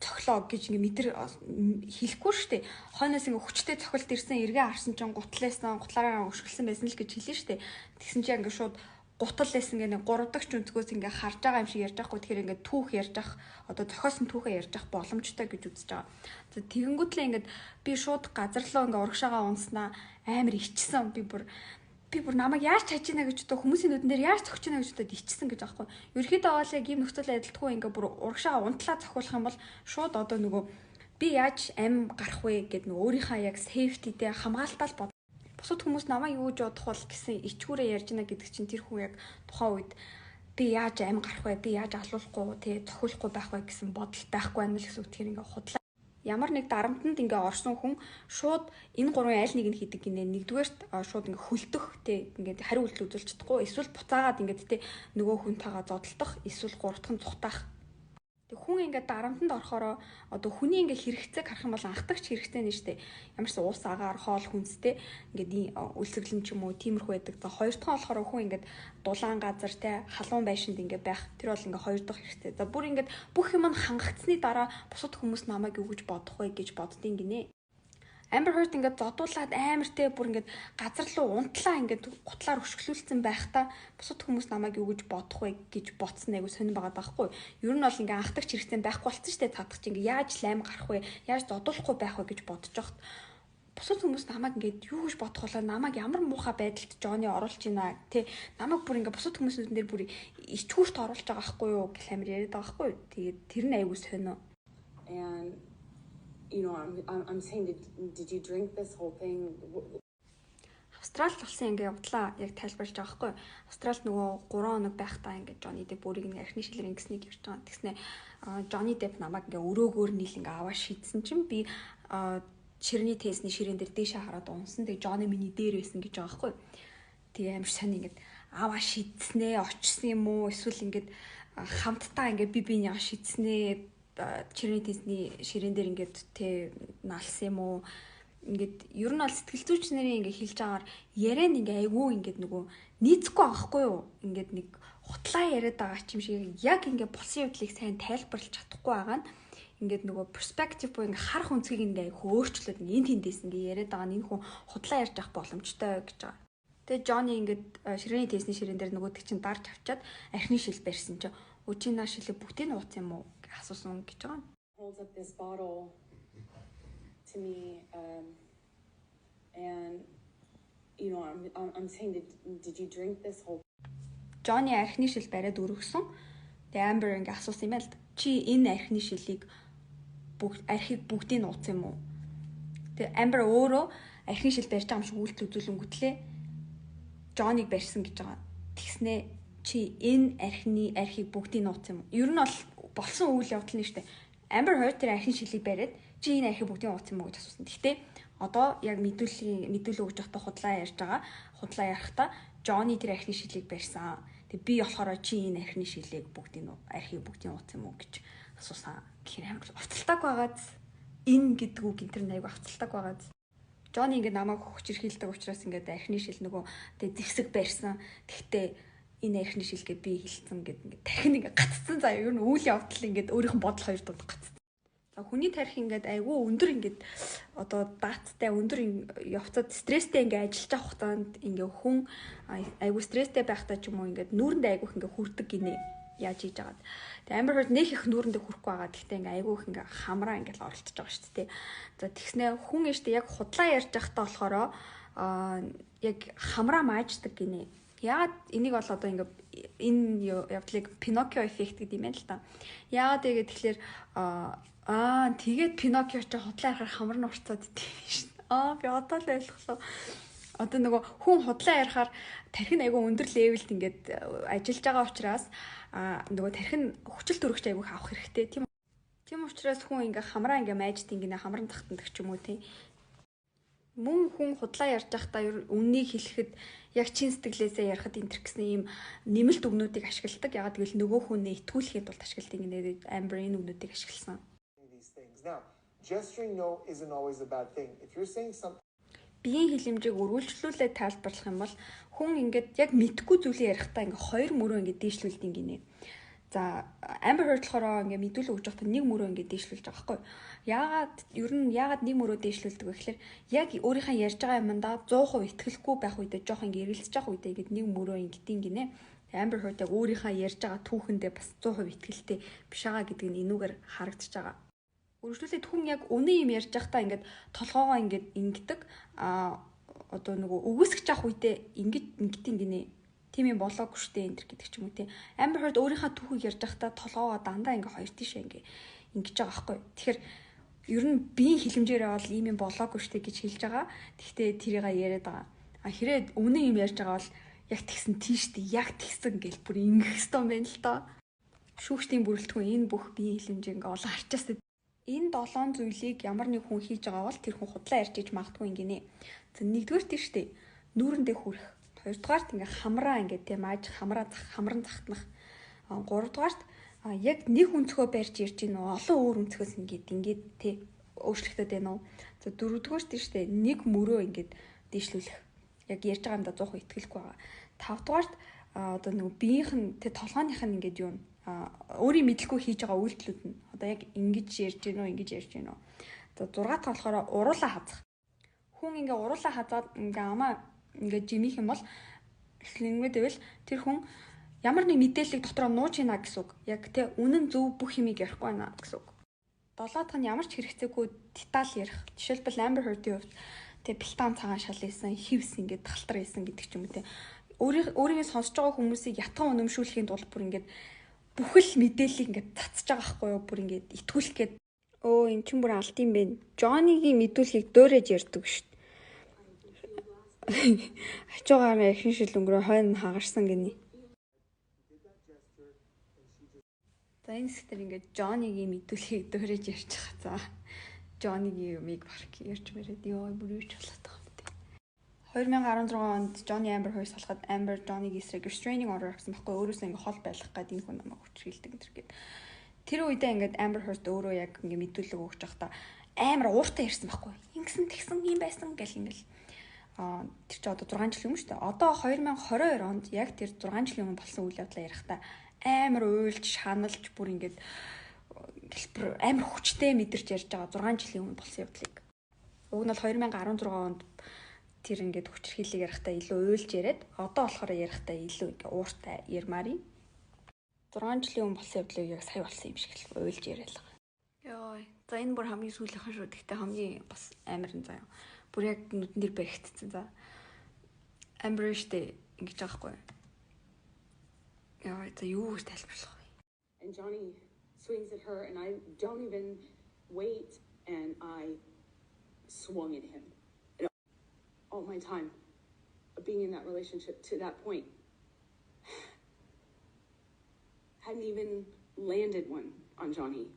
цохлоо гэж ингээ хэлэхгүй шүү дээ. Хойноос ингээ хүчтэй цохилт ирсэн эргээ харсан чинь гутлаасан, гутлаараа өшгөлсөн байсан л гэж хэлнэ шүү дээ. Тэгсэн чинь ингээ шууд гутал байсан ингээ 3 дахь өнцгөөс ингээ харж байгаа юм шиг ярьж байхгүй. Тэгэхээр ингээ түүх ярьж ах одоо зохиосон түүхээ ярьж ах боломжтой гэж үзэж байгаа. За тэгэнгүүтлээ ингээ би шууд газарлаа ингээ урагшаага унснаа амар ичсэн би бүр намайг яаж чаж ийна гэж одоо хүмүүсийн нүдэн дээр яаж цогч ийна гэж одоо ичсэн гэж аахгүй. Ерөөхдөө бол яг ийм нөхцөл байдалтгүй ингээ бүр урагшаага унтлаа цохиулах юм бол шууд одоо нөгөө би яаж ам гарах вэ гэд нөгөө өөрийнхөө яг сейфтитэй хамгаалтал бод. Бусад хүмүүс намайг юу гэж бодох бол гэсэн ичгүүрээ ярьж ийна гэдэг чинь тэр хүн яг тухайн үед би яаж ам гарах вэ? Би яаж алуулахгүй тий цохиулахгүй байх вэ гэсэн бодол байхгүй байна л гэсэн үг. Тэгэхээр ингээ худлаа. Ямар нэг дарамтанд ингээ орсон хүн шууд энэ гурван аль нэг нь хийдэг гинэ. Нэгдүгээрт шууд ингээ хөлдөх те ингээ хариу үйлдэл үзүүлж чадахгүй. Эсвэл буцаагаад ингээ те нөгөө хүнтэйгээ зодтолдох, эсвэл гурав дахь нь зүхтаах. Тэг хүн ингээ дарамтанд орохороо одоо хүний ингээ хэрэгцээг харах юм бол анхдагч хэрэгцээ нь штэ. Ямарсан уус агаар хоол хүнстэй ингээ үлсэглэн ч юм уу тиймэрхүү байдаг. За хоёр дахь нь болохоор хүн ингээ дулаан газар те халуун байшинд ингээ байх. Тэр бол ингээ хоёр дахь хэрэгцээ. За бүр ингээ бүх юм нь хангагдсны дараа бусад хүмүүс намайг юу гэж бодох вэ гэж боддیں۔ Гинэ. Amber Heard ингээд зодуулаад амартэй бүр ингээд газар руу унтлаа ингээд гутлаар өшгөлүүлсэн байхдаа бусад хүмүүс намайг юу гэж бодох вэ гэж бодсон айгу сонирн байгаа байхгүй. Ер нь бол ингээд анхдагч хэрэгцээ байхгүй болсон штэ цаадах чинь ингээд яаж лайм гарах вэ? Яаж зодуулахгүй байх вэ гэж бодож байхад бусад хүмүүс намайг ингээд юу гэж бодох болоо намайг ямар муухай байдалд Johnny оруулж байна те намайг бүр ингээд бусад хүмүүсийн дээр бүр ичгүүрт оруулж байгаа байхгүй юу гэх амир яриад байгаа байхгүй. Тэгээд тэр нь айгу сонио. And you know, I'm saying, did you drink this whole thing? Австралид болсон ингээ явдлаа яг тайлбарлаж байгаа хгүй. Австралид нөгөө 3 хоног байхдаа ингээ Johnny Depp бүрийг ингээ архины шилээр ингэснийг ярьж байгаа. Тэгснэ Johnny Depp намайг ингээ өрөөгөөр нийл ингээ аваа шийдсэн чинь би ширний тесний ширээн дээр дээшээ хараад унсан. Тэгээ Johnny миний дээр байсан гэж байгаа хгүй. Тэгээ амар сонь ингээ аваа шийдснээ очсон юм уу? Эсвэл ингээ хамтдаа ингээ би биний шийдснээ чирний тесний ширээн дээр ингээд тэ налсан юм уу ингээд ер нь бол сэтгэл зүйч нарын ингээд хэлж байгаагаар ярианд ингээд айгүй ингээд нөгөө нийцэхгүй байхгүй юу ингээд нэг хутлаа яриад байгаа ч юм шиг яг ингээд болсон явдлыг сайн тайлбарлаж чадахгүй байгаа нь ингээд нөгөө перспектив буюу ингээд харах өнцгийг ингээд айгүй өөрчлөөд энэ тэндээс ингээд яриад байгаа нь энэ хүн хутлаа ярьж авах боломжтой гэж байгаа. Тэгээ Johnny ингээд ширээний тесний ширээн дээр нөгөөдөг чинь дарж авчаад архины шил барьсан чинь өчигнаа шилээ бүгдийг нь ууц юм уу асуусан гэж байгаа. Holds up this bottle to me, and you know, I'm saying, did you drink this whole? Johnny архины шил бариад өргөсөн. Тэгээ Amber ингээ асуусан юм аа л чи энэ архины шилийг архийг бүгдийг нь ууц юм уу? Тэгээ Amber өөрөө архины шил барьж байгаа юм шиг үйлдэл үзүүлэнгүүтлээ Johnny-г барьсан гэж байгаа. Тэгснэ чи энэ архийг бүгдийг нь ууц юм уу? Ер нь бол болсон үйл явдал нь штэ. Amber Heard тэр архины шилийг бариад чи энэ архийг бүгдийг ууц юм уу гэж асуусан. Гэхдээ одоо яг мэдүүлэл өгж явахдаа худлаа ярьж байгаа. Худлаа ярихдаа Johnny тэр архины шилийг барьсан. Тэг би болохоор чи энэ архины шилийг архийг бүгдийг ууц юм уу гэж асуусан. Гэхээр амар авцалтаг байгаад энэ гэдэг үг энэ тэр айгу авцалтаг байгаад Johnny ингээд намайг хөгч ирхийлдэг учраас ингээд архины шил нөгөө тэг зэвсэг барьсан. Тэгтээ энэ архины шилгээ би хилцэн гэд ингээд тархин ингээд гаццсан. За ер нь үйл явдал ингээд өөрийнх нь бодол хоёр дууд гаццсан. За хүний тарих ингээд айгүй өндөр ингээд одоо дааттай өндөр явцад стресстэй ингээд ажиллаж авах хугацаанд ингээд хүн айгүй стресстэй байхдаа ч юм уу ингээд нүүрэндээ айгүйх ингээд хүрдэг гинэ яаж хийж агаад. Тэгээ Amber Heard нөх их нүүрэндээ хүрэхгүй байгаа. Гэхдээ ингээд айгүйх ингээд хамраа ингээд оролцож байгаа шүү дээ. За тэгснэ хүн ээжтэй яг худлаа ярьж байхдаа болохоро яг хамраа мааждаг гинэ. Яагаад энийг бол одоо ингээд энэ явдлыг Pinocchio effect гэдэг юм байна л та. Яагаад тэгээд тэгэхээр тэгээд Pinocchio ч худлаа ярахаар хамар нь урцаад идэв шин. Би одоо л ойлголоо. Одоо нөгөө хүн худлаа ярахаар тархин айгүй өндөр левелд ингээд ажиллаж байгаа учраас нөгөө тархин хүчил төрөгч айгүй авах хэрэгтэй. Тийм учраас хүн ингээ хамраа ингээ майжд ингээ хамран тахтандаг ч юм уу тий. Мөн хүн худлаа ярьж байхдаа үннийг хэлэхэд яг чин сэтгэлээсээ ярихад энэ гэсэн ийм нэмэлт үгнүүдийг ашигладаг. Ягаад гэвэл нөгөө хүнээ итгүүлэхэд бол ашигладаг ингээд Amber энэ үгнүүдийг ашигласан. Now, gesturing no isn't always a bad thing. If you're saying something биеийн хэлэмжийг өргөлжлүүлээд тайлбарлах юм бол хүн ингээд яг мэдгүй зүйлийг ярихдаа ингээ хоёр мөрөө ингээ дээшлүүлдэг гинэ. За Amber Heard болохоор ингээ мэдүүлэг өгч байхдаа нэг мөрөө ингээ дээшлүүлж байгаа байхгүй. Яагаад нэг мөрөө дээшлүүлдэг вэ гэхээр яг өөрийнхөө ярьж байгаа юмдаа 100% итгэлгүй байх үедээ жоох ингээ эргэлзэж байгаа үедээ ингээ нэг мөрөө ингэдэг гинэ. Amber Heard яг өөрийнхөө ярьж байгаа түүхэндээ бас 100% итгэлтэй биш байгаа гэдэг нь энүүгээр харагдчихж байгаа. Үргэлжлүүлээд хүн яг үнэн юм ярьж байхдаа ингээд толгоогоо ингээд ингэдэг одоо нөгөө үгүйсгэж явах үедээ ингэдэг гинэ. Тийм юм болоогүй штэ энэ гэдэг ч юм уу тий. Amber Heard өөрийнхөө түүхийг ярьж байхдаа толгоогоо дандаа ингээ хоёр тишээ ингээ ингэж байгаа байхгүй. Тэгэхээр ер нь биеийн хэлэмжээрээ бол ийм юм болоогүй штэ гэж хэлж байгаа. Тэгтээ тэрийг яриад байгаа. Хэрэг үнэн юм ярьж байгаа бол яг тэгсэн тийштэй яг тэгсэн гэл бүр ингэх хэвээр байна л доо. Шүүгчдийн бүрэлдэхүүн энэ бүх биеийн хэлэмжээ ингээ олон харчаасаа Энэ 7 зүйлийг ямар нэг хүн хийж байгаа бол тэр хүн худлаа ярьж иж магадгүй ингэнэ. За нэгдүгээр тийм шүү дээ. Нүүрэндээ хүрэх. Хоёрдугаарт ингээ хамраа ингээ тийм ааж хамран захтнах. Гуравдугаарт яг нэг өнцгөө барьж ярьж гин олон өөр өнцгөөс ингээд тий өөрчлөгдөд байна уу. За дөрөвдүгээрт тийм шүү дээ. Нэг мөрөө ингээд дийшлүүлэх. Яг ярьж байгаа юмдаа 100% итгэлгүй байгаа. Тавдугаарт одоо нөгөө биеийнх нь тий толгойнх нь ингээд юу өөрийн мэдлгүй хийж байгаа үйлдэлүүд нь одоо яг ингэж ярьж гинөө ингэж ярьж гинөө. За 6 та болохоор уруулаа хазах. Хүн ингээ уруулаа хазаад ингээ амаа ингээ жимих юм бол ингэдэвэл тэр хүн ямар нэг мэдээллийг дотроо нууж ийна гэсэн үг. Яг тий үнэн зөв бүх юмыг ярихгүй байна гэсэн үг. 7 дахь нь ямар ч хэрэгцээгүй деталь ярих. Жишээлбэл Amber Heard-ийн хувьд тий бэлтаан цагаан шал ийсэн, хивс ингээ талтар ийсэн гэдэг ч юм уу тий. Өөрийнхөө сонсож байгаа хүмүүсийг ятган өнөмшүүлэхийн тулд бүр ингээ бүхэл мэдээллийг ингээд цацж байгаа байхгүй юу бүр ингээд итгүүлэх гээд эн чинь бүр алт юм бэ. Джонигийн мэдүүлгийг дөөрэж ярьдаг шүү дээ. Ачуугаараа ихэнх шил өнгөрөө хойно хагарсан гинэ. За энэ хэсгээр ингээд Джонигийн мэдүүлгийг дөөрэж ярьж байгаа. За Джонигийн юмыг барк ярьж мэрээд ёо бүр юу ч болоод байгаа юм дээ. 2016 онд Johnny Amber Heard салахад Amber Johnny-г эсрэг restraining order авсан байхгүй өөрөөсөө ингээ хол байлгах гэдэг энэ хүн намайг хүчрэлдэг энэ гээд. Тэр үедээ ингээд Amber Heard өөрөө яг ингээ мэдүүлэг өгч байхдаа амар ууртай ярьсан байхгүй. Ингэсэн тэгсэн юм байсан гэл ингээл тэр чи одоо 6 жил юм шүү дээ. Одоо 2022 онд яг тэр 6 жилийн өмнө болсон үйл явдлаа ярихдаа амар уйлж шаналж бүр ингээд хэлбэр амар хүчтэй мэдэрч ярьж байгаа 6 жилийн өмнө болсон явдлыг. Уг нь бол 2016 онд тэр ингээд хүчрхийлийг ярихдаа илүү уйлж яриад одоо болохоор ярихдаа илүү ингээ ууртай ярмаар юм. 6 жилийн өмнө болсон явдлыг яг сая болсон юм шиг л уйлж яриад байгаа. Йоо. За энэ бүр хамгийн сүүлийнхэн шүү. Гэхдээ хамгийн бас амар нь заяа. Бүр яг нүдэн дээр баригдсан. За. Amber штэ ингэж байгаа хгүй. Яа, за юу гэж тайлбарлах вэ? And Johnny swings at her and I don't even wait and I swung at him. All my time of being in that relationship to that point. Hadn't even landed one on Johnny.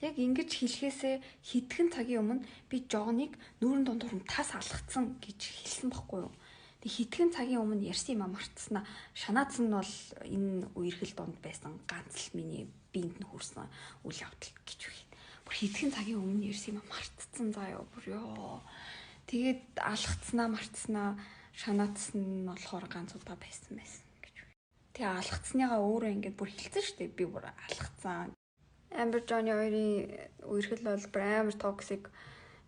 Яг ингэж хэлхээсээ хэдхэн цагийн өмнө би Джоныг нүүрэн дундуур нь тас алгацсан гэж хэлсэн байхгүй юу. Тэг хэдхэн цагийн өмнө ярьсан юм мартснаа. Шанаадсан нь бол энэ үерхэл донд байсан ганц л миний биед нь хүрсэн үйл явдал гэж үгүй. Бүр хэдхэн цагийн өмнө ярьсан юм мартцсан заяа бүр ёо. Тэгээд алгацснаа мартснаа шанаадсан нь болохоор ганц удаа байсан гэж үгүй. Тэгээ алгацсныгаа өөрөө ингээд бүр хэлсэн шүү дээ. Би бүр алгацсан. Amber Johnny хоёрын үерхэл бол амар токсик.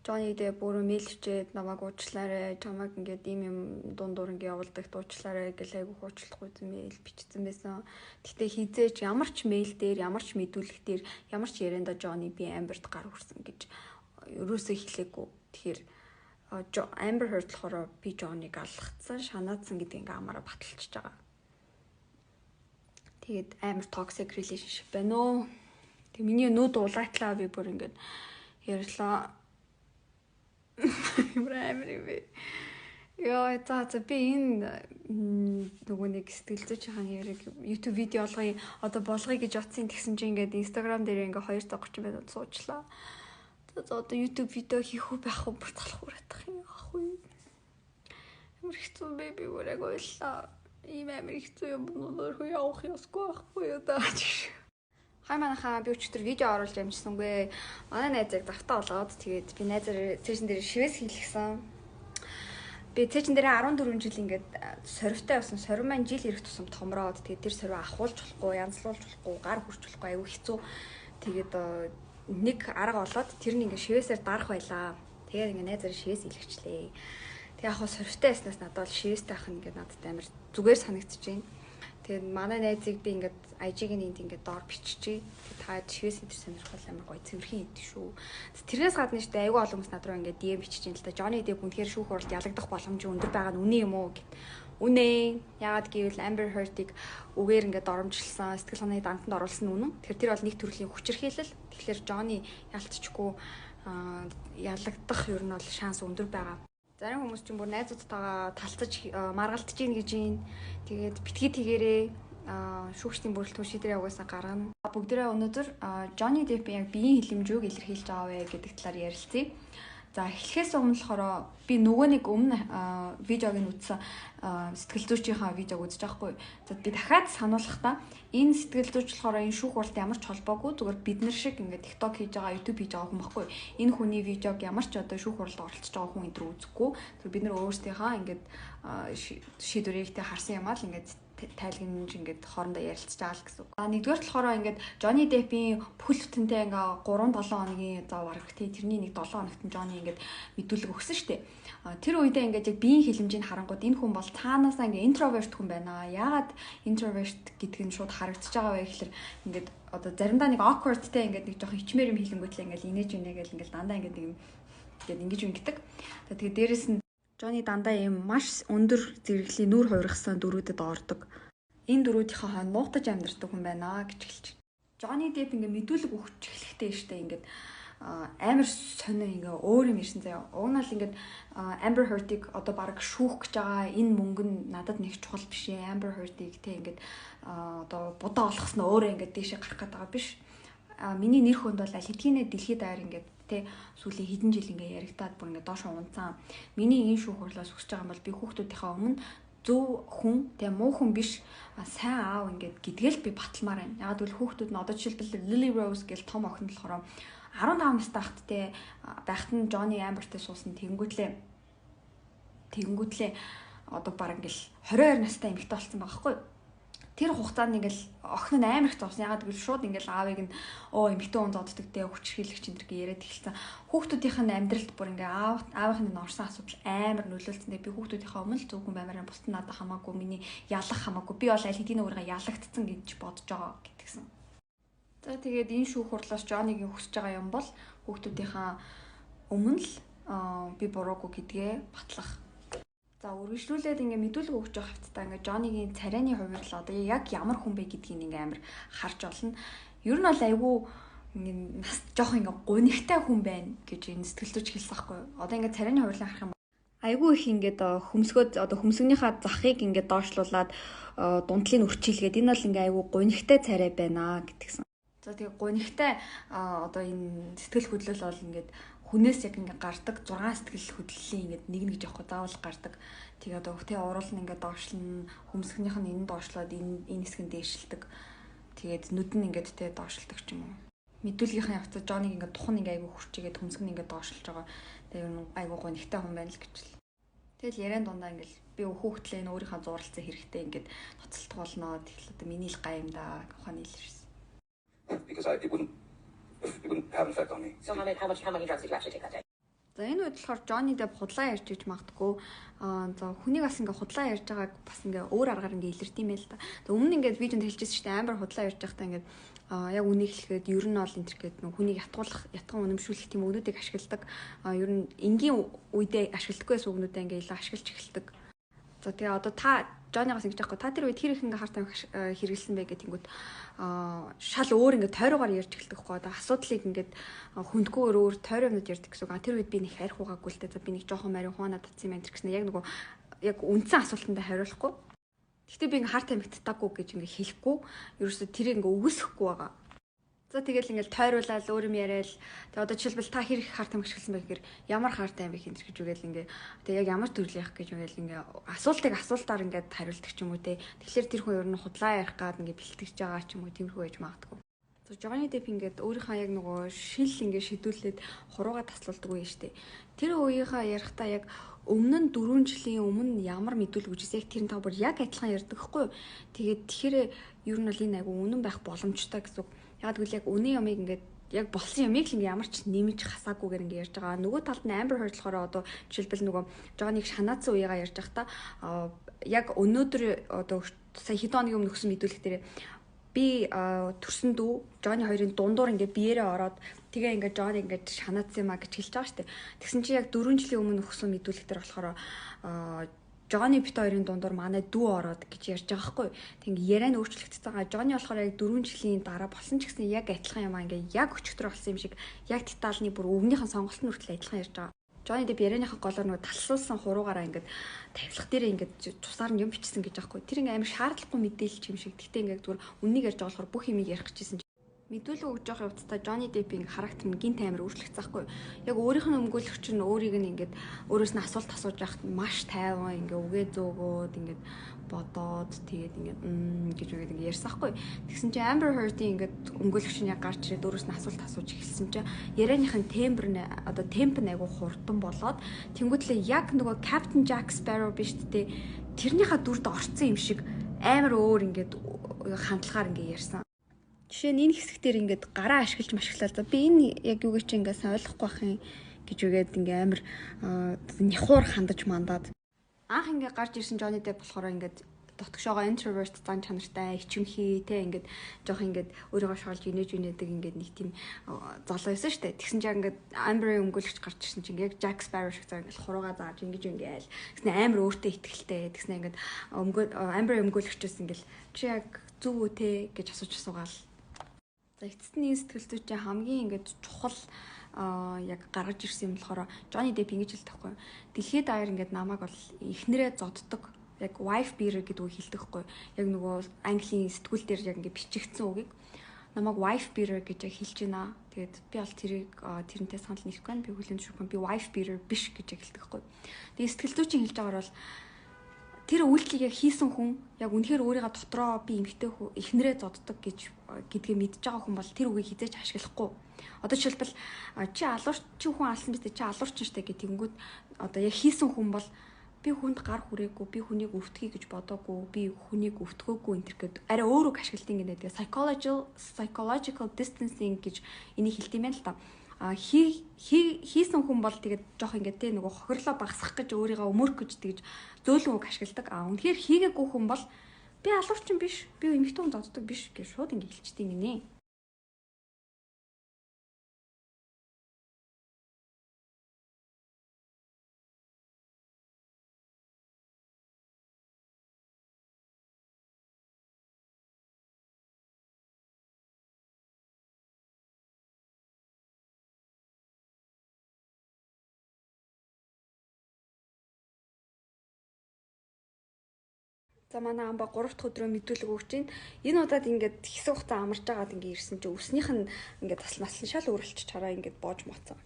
Johnny дэ бүр мэйлчээд намайг уучлаарай. Чамайг ингээд ийм юм дундуур ингээд явуулдаг уучлаарай гэж айгу хуучлахгүй мэйл бичсэн байсан. Гэхдээ хизээч ямар ч мэйл дээр, ямар ч мэдүүлэг дээр, ямар ч ярианда Johnny би Amber-т гар хүрсэн гэж ерөөсөө хэлээгүй. Тэгэхээр Amber Heard болохоор би Johnny-г алгацсан, шанаадсан гэдэг ингээ амаараа баталчихж байгаа. Тэгээд амар toxic relationship байна оо. Тэг миний нүд улаатлаа би бүр ингээд ярьлаа. Амар юм бэ. Яа, за би энэ нөгөө нэг сэтгэл зүйч хаан яриг YouTube видео олгоё. Одоо болгоё гэж утсан тэгсэн чинь ингээд Instagram дээр ингээд 230 минут суучлаа. За одоо YouTube видео хийх үү байх уу бүр талах уратах юм ах уу. Амар хэцүү бэ би бүрэг ойлаа. Ийм амар хэцүү юм өнөөр хөө явах ёсгүй байхгүй юу даач. Хай манайхаа би өчтөр видео оруулж амжсангүй. Манай найзыг завтаа болгоод тэгээд би найзаар цэжин дээр шивээс хийлгсэн. Би цэжин дээр 14 жил ингээд сорвтой болсон. Сорив маань жил ирэх тусам томроод тэгээд тэр сорив ахуулж болохгүй, янзлуулж болохгүй, гар хүрч болохгүй аюу хэцүү. Тэгээд нэг арга олоод тэр нь ингээд шивээсээр дарах байлаа. Тэгээд ингээд найзаар шивээс хийлгэчлээ. Тэгээд яг хоо сорвтой байснаас надад бол шивээс таах нь ингээд надад амар зүгээр санагдчихээн. Тэгээд манай найзыг би ингээд IG-ийн энд ингээд доор биччихье. Та шивээс энэ сонирхол амар гоё цэвэрхэн идэв шүү. Тэрнээс гадна шүү дээ айгүй олон хүмүүс над руу ингээд DM бичиж ин л да. Johnny Depp үнэхээр шүүх уралд ялагдах боломжийн өндөр байгаа нь үнэн юм уу гэд. Үнэ. Яагаад гэвэл Amber Heard-ыг үгээр ингээд доромжилсан, сэтгэл санааны дантанд оруулсан нь үнэн. Тэр бол нэг төрлийн хүчирхийлэл. Тэгэхээр Johnny ялцчихгүй ялагдах ер нь бол шанс өндөр байгаа. Зарим хүмүүс ч бүр найзуудтайгаа талцаж маргалдаж ийн гэж юм. Тэгээд битгий тэгээрээ шүүгчдийн бүрэлдэхүүн шийдвэрээ угаасаа гаргана. Бүгдээрээ өнөөдөр Johnny Depp-ийн яг биеийн хилэмжүүг илэрхийлж байгаа вэ гэдэг талаар ярилцъя. За эхлэхээс өмнө болохоор би нөгөө нэг өмнө видеог нь үзсэн сэтгэл зүйчийнхаа видеог үзэж байгаа хгүй. За би дахиад сануулгахдаа энэ сэтгэл зүйч болохоор энэ шүүх уралд ямар ч холбоогүй зүгээр бид нар шиг ингээд TikTok хийж байгаа, YouTube хийж байгаа хүн байхгүй. Энэ хүний видеог ямар ч одоо шүүх уралд оролцож байгаа хүн энэ үзэхгүй. Тэгэхээр бид нар өөрсдийнхөө ингээд шийдвэрийг харсан юм аа л ингээд тайлгнаж ингээд хоорондоо ярилцж байгаа л гэсэн үг. Нэгдүгээр болохоор ингээд Johnny Depp-ийн бүхэл бүтэнтэй ингээ 3-7 хоногийн зав арга тий тэрний нэг 7 хоногт нь Johnny ингээд мэдүүлэг өгсөн шүү дээ. Тэр үедээ ингээд яг биеийн хилэмжийг харангууд энэ хүн бол цаанаасаа ингээ introvert хүн байна. Яагаад introvert гэдг нь шууд харагдаж байгаа вэ гэхээр ингээд одоо заримдаа нэг awkwardтэй ингээд нэг жоохон ичмэр юм хэлэнгүүтлээ ингээд инээж үнэ гэл ингээд дандаа ингээд нэг юм ингээд ингэж ингэдэг. Тэгээд дээрэс нь Johnny дандаа ийм маш өндөр зэрэглэлийн нүур хувиргасан дөрүүдэд ордог. Энэ дөрүүдийнхээ хойно нуутаж амьдардаг хүн байна гэж хэлж. Johnny Depp ингээ мэдүүлэг өгч эхлэхдээ штэ ингээд амар сонио ингээ өөр юм ирсэн заяа. Угнаал ингээд Amber Heard-ыг одоо баг шүүх гэж байгаа энэ мөнгө нь надад нэг чухал биш ээ. Amber Heard-ыг те ингээд одоо будаа олгосноо өөрөө ингээд дээшээ гарах гэдэг байгаа биш. Миний нэр хүнд бол аль хэдийнэ дэлхийд даяар ингээд тэ сүүлийн хэдэн жил ингээ яригадаад бүр ингээ доош унцсан. Миний энэ шүүх хурлаас хүсэж байгаа юм бол би хүүхдүүдийнхээ өмнө зөв хүн тэ муу хүн биш сайн аав ингээд гэдгээл би баталмаар байна. Ягаад гэвэл хүүхдүүд нь одоо жишээлбэл Lily Rose гэл том охин болохоор 15 настай байхад нь Johnny Amber-тэй суусан тэнгүүтлээ одоо баг ингээл 22 настай эмэгтэй болсон байгаа хгүй. Тэр хугацаанд ингээл охин нь амар их зовсон. Ягаад гэвэл шууд ингээл аавыг нь эмэгтэй хүн зодддаг те хүчрхийлэгч энэ төр яриад эхэлсэн. Хүүхдүүдийнх нь амьдралд бүр ингээ аавынх нь орсон асуудал амар нөлөөлсөн. Би хүүхдүүдийнхээ өмнө л зөвхөн баймаар бусд надад хамаагүй миний ялах хамаагүй. Би бол аль хэдийн өөрийгөө ялагдсан гэж бодож байгаа гэтгсэн. За тэгээд энэ шүүх хурлаас Johnny-гийн хүсэж байгаа юм бол хүүхдүүдийнхээ өмнө л би буруугүй гэдгээ батлах. За үргэлжлүүлээд ингээ мэдүүлэг өгч явах хэвчээ ингээ Johnny-гийн царайны хувирлал одоо яг ямар хүн бэ гэдгийг ингээ амар харж олно. Ер нь бол айгүй нас жоох ингээ гунигтай хүн байна гэж энэ сэтгэл зүйч хэлсэн байхгүй. Одоо ингээ царайны хувирлал харах юм айгүй их ингээд хөмсгөөд одоо хөмсгөнийхаа захыг ингээд доошлуулад дундлыг нь өрчилгээд энэ бол ингээ айгүй гунигтай царай байна гэдгсэн. За тэгээ гунигтай одоо энэ сэтгэл хөдлөл бол ингээд хүнээс яг ингээ гардаг 6 сэтгэл хөдлөлийн ингээд нэг гэж явахгүй заавал гардаг. Тэгээ одоо тэ уруул нь ингээ доошлно, хөмсгөнийх нь энэ доошлоод энэ хэсэг нь дээшилдэг. Тэгээд нүд нь ингээд тэ доошлдог ч юм уу. Мэдүүлгийнхаа явцад Johnny ингээ тухан ингээ айгу хурчигээд хөмсг нь ингээ доошлж байгаа. Тэгээ ер нь айгу гонигтай хүн байна л гэж л. Тэгэл яриан дундаа ингээл би хүүхдлээ энэ өөрийнхөө зурлалцсан хэрэгтэй ингээд тоцолтох болноо. Тэгэл одоо миний л гай юм да ухааны хэлэрсэн. Because it wouldn't have an effect on me. So how many drugs did you actually take that day? За энэ үед болохоор Johnny Depp худлаа ярьж иж магтгүй. За хүнийг бас ингээ худлаа ярьж байгааг бас ингээ өөр аргаар ингээ илэрдэм юм л та. Тэг өмнө ингээд видеонд хэлчихсэн шүү дээ Amber худлаа ярьж байхдаа ингээд яг үнийг хэлэхэд ер нь бол энэ төр гээд хүнийг ятган үнэмшүүлэх тийм өгнүүдийг ашигладаг. Ер нь энгийн үедээ ашигладаггүйс өгнүүдээ ингээ илүү ашиглаж эхэлдэг. За тэгээ одоо та Johnny-гаас ингэж яахгүй та тэр үед хэр их ингээ харт хэрэгэлсэн бэ гэх тэнгүүд шал өөр ингээ тойрогоор ярьж эхэлдэг хгүй одоо асуудлыг ингээд хүндгүүгээр өөр тойроо юмнууд ярьдаг гэсэн үг. Тэр үед би нэг арх угаагүй л дээ. За би нэг жоохон марихуана татсан юм гэсэн яг нөгөө яг үндсэн асуултанд хариулахгүй. Гэхдээ би ингээ харт амигттаагүй гэж ингээ хэлэхгүй. Ерөөсө тэр ингээ үгүйсэхгүй байгаа. За тэгэл ингээл тойруулаад өөр юм яриад тэгээ одоо жишээлбэл та хэр их харт амиг ашигласан бэ гэхээр ямар харт амиг хин гэж үгээл ингээ тэгээ яг ямар төрлийн явах гэж үгээл ингээ асуултыг асуултаар ингээд хариулдаг ч юм уу те тэгэхээр тэр хүн ер нь худлаа ярих гад ингээ бэлтгэж байгаа ч юм уу тиймэрхүү байж магадгүй. За Johnny Depp ингээд өөрийнхөө яг нөгөө шил ингээ шидүүлээд хурууга таслуулдаг үе штэ тэр үеийнхаа ярихдаа яг өмнө нь 4 жилийн өмнө ямар мэдүүлэг үжисэх тэр нь та бүр яг адилхан ярьдаг хгүй. Тэгээд тэгэхээр ер нь бол энэ айгу үнэн байх боломжтой гэсэн. Яг тэгвэл яг үнэн юмыг ингээд яг болсон юмыг л ингээ ямар ч нэмж хасаагүйгээр ингээ ярьж байгаа. Нөгөө талд нь Amber Heard болохоор одоо жишээлбэл нөгөө Johnny-г шанаацсан үеигаа ярьж байхдаа яг өнөөдөр одоо сая хэдэн хоногийн өмнө өгсөн мэдүүлэг дээр би төрсөн дүү Johnny хоёрын дундуур ингээ биеэрээ ороод тэгээ ингээ Johnny ингээ шанаацсан юмаа гэж хэлж байгаа шүү дээ. Тэгсэн чинь яг 4 жилийн өмнө өгсөн мэдүүлэг дээр болохоор Johnny бит хоёрын дундуур манай дүү ороод гэж ярьж байгаа хгүй. Тэг яриа нь өөрчлөгдөж байгаа. Johnny болохоор яг 4 жилийн дараа болсон ч гэсэн яг адилхан юм аа ингээ яг өчтөр болсон юм шиг яг детальны бүр өвгнийхэн сонголт нь хүртэл адилхан ярьж байгаа. Johnny Depp ярианыхаа голоор нөгөө талсуулсан хуруугаараа ингээд тавилах дээрээ ингээд тусаар нь юм бичсэн гэж аахгүй. Тэр ингээд амар шаардлагагүй мэдээлэл юм шиг. Гэхдээ ингээд зүгээр үннийг ярьж байгаа болохоор бүх юмыг ярих гэжсэн. Мэдүүлэг өгж явах явцдаа Johnny Depp-ийн характер нь гинт амар өөрчлөгдсөхгүй. Яг өөрийнх нь өмгөөлөгч нь өөрийг нь ингээд өөрөөс нь асуулт асууж байхад маш тайван ингээд үгээ зөөгөөд ингээд бодоод тэгээд ингээд гэж үгээд ингээд ярьсаахгүй. Тэгсэн чинь Amber Heard-ийн ингээд өмгөөлөгч нь яг гарч ирээд өөрөөс нь асуулт асууж эхэлсэн чинь ярианых нь темп нь айгу хурдан болоод тэнгуүтлээ яг нөгөө Captain Jack Sparrow биш тээ тэрнийхээ дүрд орцсон юм шиг амар өөр ингээд хандлагаар ингээд ярьсан. Жишээ нь энэ хэсэг дээр ингээд гараа ашиглаж машиглаа. За би энэ яг юу гэж ингээд сайн ойлгохгүй байх юм гэж үгээд ингээд амар няхуур хандаж мандаад. Анх ингээд гарч ирсэн Johnny Depp болохоор ингээд дотгошоогоо introvert зан чанартай, ичимхий те ингээд жоох ингээд өөрийгөө шоолж инээж үнэдэг ингээд нэг тийм залуу байсан шүү дээ. Тэгсэн чинь ингээд Amber-ийн өмгөөлөгч гарч ирсэн чинь яг Jack Sparrow шиг заа ингээд хуруугаа зааж ингэж ингээл. Тэгснэ амар өөртөө ихтгэлтэй. Тэгснэ ингээд Amber-ийн өмгөөлөгчөөс ингээд чи яг зүв үү те гэж асууж асуугаал. За эцэст нь сэтгэл зүйчийн хамгийн ингээд чухал яг гаргаж ирсэн юм болохоор Johnny Depp ингэж хэлдэг байхгүй. Дэлхийд даяар ингээд намайг бол эхнэрээ зоддог. Яг wife beater гэдэг үг хэлдэг байхгүй. Яг нөгөө Английн сэтгүүл дээр яг ингээд бичигдсэн үгийг намайг wife beater гэж яг хэлж байна. Тэгээд би бол тэрнтэй санал нийлэхгүй байна. Би хүлээн зөвшөөрөхгүй. Би wife beater биш гэж яг хэлдэг байхгүй. Тэгээд сэтгэл зүйчийн хэлж байгаагаар бол тэр үйлчлийг яг хийсэн хүн яг үнэхээр өөрийгөө дотроо би эмгтэй эхнэрээ зоддог гэдгээ мэдж байгаа хүн бол тэр үгийг хизээч ашиглахгүй. Одоо жишээлбэл чи алуурч чи хүн алсан биз дээ чи алуурч штэ гэх тэнгүүд одоо яг хийсэн хүн бол би хүнд гар хүрээгүй би хүнийг өвтгий гэж бодоогүй би хүнийг өвтгөөгүй энэ төр гэдэг арай өөр үг ашиглалтын гэдэг psychological distancing гэж энийг хэлдэм байна л та. Хийсэн хүн бол тэгээд жоох ингээд те нөгөө хохирлоо багасгах гэж өөрийгөө өмөрөх гэж тэгж зөөлөн үг ашигладаг. Үнэхээр хийгээгүй хүн бол би алуурчин биш, би эмэгтэй хүн зоддог биш гэж шууд ингээд хэлчихдэг гинэ. За манай амба 3 дахь өдрөө мэдүүлэг өгч байна. Энэ удаад ингээд хэсэг хугацаа амарч байгаад ингээд ирсэн чинь өснийх нь ингээд наслан шал өөрөлдчих чараа ингээд боож моцсон.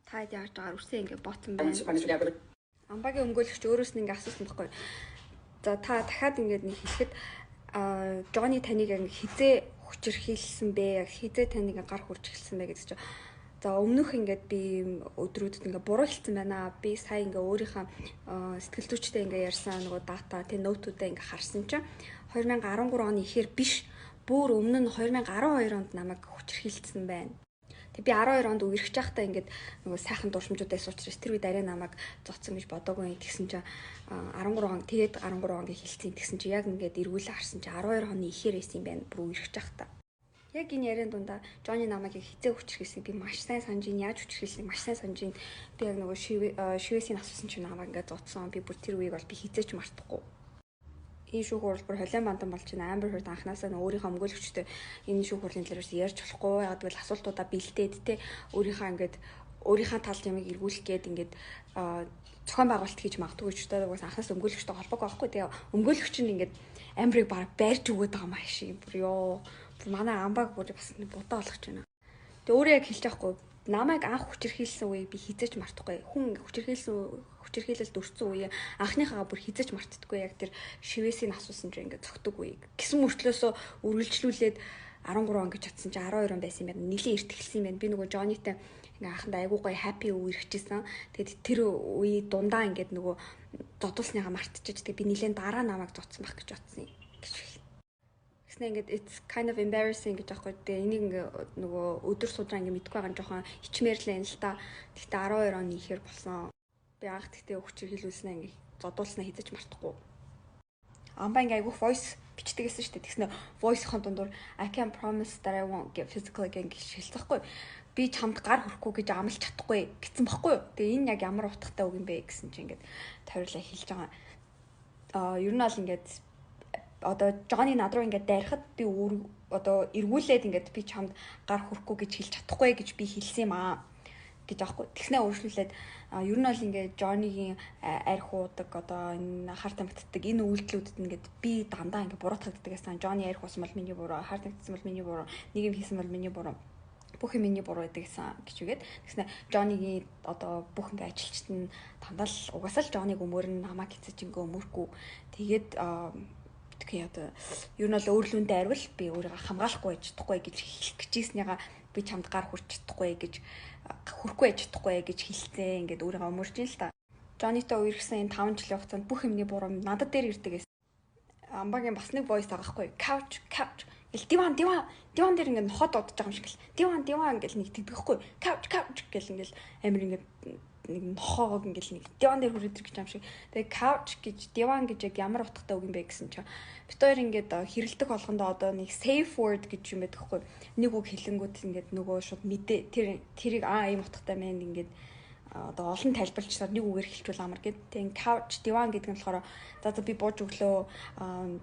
Та хэд яаж байгаа үсээ ингээд ботсон байна. Амбагийн өмгөөлөгч өөрөөс нь ингээд асуусан байхгүй. За та дахиад ингээд нэг хэлэхэд Johnny таныг ингээд хизээ хүчирхийлсэн бэ? Яг хизээ таныг гар хурж эхэлсэн бэ гэдэг чинь. За өмнөх ингээд би өдрүүдэд ингээд буруу хэлсэн байна. Би сая ингээд өөрийнхөө сэтгэл зүйчтэй ингээд ярьсан нөгөө дата тэ ноутуудаа ингээд харсан чинь 2013 оны ихээр биш бүр өмнө нь 2012 онд намайг хүчирхийлсэн байна. Тэг би 12 онд үерхэж байхдаа ингээд нөгөө сайхан дуршимжуудаас учраас тэр үед арай намайг зоцсон гэж бодоогүй. Тэгсэн чинь 13 он тэгээд 13 онгийн хэлсэн. Тэгсэн чинь яг ингээд эргүүлээ харсан чинь 12 оны ихээр байсан юм байна. Бүр үерхэж байхдаа. Яг энэ яриан дундаа Johnny намайг хизээ хүчирхийлсэн би маш сайн санаж ин яаж хүчирхийлсэн маш сайн санаж ин би яг нөгөө шивэсийн асуусан чинь намайг ингээд зодсон би бүр тэр үеийг бол би хизээч мартахгүй. Энэ шүүх хуралбар холиан бандан болж байна. Amber Heard анханасаа өөрийнхөө өмгөөлөгчтэй энэ шүүх хурлын талаас ярьж болохгүй яагаад гэвэл асуултуудаа бэлдээд те өөрийнхөө талд ямиг эргүүлэх гээд ингээд зохион байгуулалт хийж магадгүй ч одоо угаас анханасаа өмгөөлөгчтэй холбоогүй байхгүй. Тэгээ өмгөөлөгч нь ингээд Amber-ыг бараг байрж өгöd байгаа маа шиг бүр ёо манай амбаг бүр бас будаа болгож байна. Тэгээ өөрөө яг хэлж байхгүй намайг анх хүчирхийлсэн үеийг би хизээч мартахгүй. Хүн хүчирхийлэлд өрцсөн үе анхныхаа бүр хизээч мартдаггүй. Яг тэр шивэсийг асуусан чинь ингээд цогтөг үеийг. Гисэн мөртлөөсөө үргэлжлүүлээд 13 он гэж чадсан чинь 12 он байсан юм байна. Нилийн эрт эхэлсэн юм байна. Би нөгөө Johnny-тай ингээ анхандаа айгуу гоё happy үе ирчихсэн. Тэгээд тэр үе дундаа ингээд нөгөө зодуулсныгаа мартчихэж тэгээд би нилийн дараа намайг зодсон байх гэж бодсон юм. Ингээд it's kind of embarrassing гэж аахгүй. Тэгээ энийг ингээ нөгөө өдөр судраа ингээ мэдгүй байгаа нь жоохон ичмээрлээ л та. Гэхдээ 12 оны ихэр болсон. Би анх тэгтээ хүчирхийлүүлснээ ингээ зодуулснаа хизэж мартахгүй. Амбаа ингээ айгүйх voice бичдэг гэсэн шүү дээ. Тэгснэ voice-хон дундуур I can promise that I won't get physical again гэж хэлцэхгүй. Би чамд гар хүрхгүй гэж амлаж чадахгүй гэсэн бохгүй юу. Тэгээ энэ яг ямар утгатай үг юм бэ гэсэн чинь ингээ тойрлоо хэлж байгаа. Ер нь бол ингээ одоо Johnny над руу ингээд дайрахад би одоо эргүүлээд ингээд би чамд гар хүрхгүй гэж хэлж чадахгүй гэж би хэлсэн юм аа гэж аахгүй. Тэгснээ өөрчлүүлээд ер нь бол ингээд Johnny-гийн арх уудаг одоо энэ хар тамхитдаг энэ үйлдэлүүдэд ингээд би дандаа ингээд буруутгагддаг гэсэн. Johnny арх уусан бол миний буруу, хар тамхитсан бол миний буруу, нэг юм хийсэн бол миний буруу. Бүх юм миний буруу гэдэг гэсэн гэж үгээд тэгснэ Johnny-гийн одоо бүх ингээ ажилчид нь дандаа л угаасаа л Johnny-г өмөрн намайг хэцэж ингээ өмөргүй тэгээд тэгээ одоо ер нь бол өөрлөндөө арвал би өөрийгөө хамгаалахгүй байж чадахгүй гэж хэлэх гэжсэнийга би чамд гар хүрч чадахгүй гэж хүрхгүй байж чадахгүй гэж хэлсэн ингээд өөрийгөө өмөрж ин л та. Johnny-тай үерхсэн энэ 5 жилийн хугацаанд бүх юмний буруу надад дээр ирдэг гэсэн. Амбагийн бас нэг voice байгаа хгүй couch диван дээр ингээд нохоод дуудаж байгаа юм шиг л диван ингээд нэг тэгдэхгүй couch гэл ингээд амир ингээд нэг нохоог ингээд нэг диван дээр хүрээд ирэх юм шиг. Тэгээ couch гэж диван гэж яг ямар утгатай үг юм бэ гэсэн чинь бид хоёр ингээд хэрэлдэх болгондоо одоо нэг safe word гэж юм байдаг хгүй. Нэг үг хэлэнгүүт ингээд нөгөө шууд мэдээ тэрийг ийм утгатай мэн ингээд одоо олон тайлбарлачаар нэг үгээр хэлчихвэл амар гэд. Тэгээ couch диван гэдэг нь болохоор за би бууж өглөө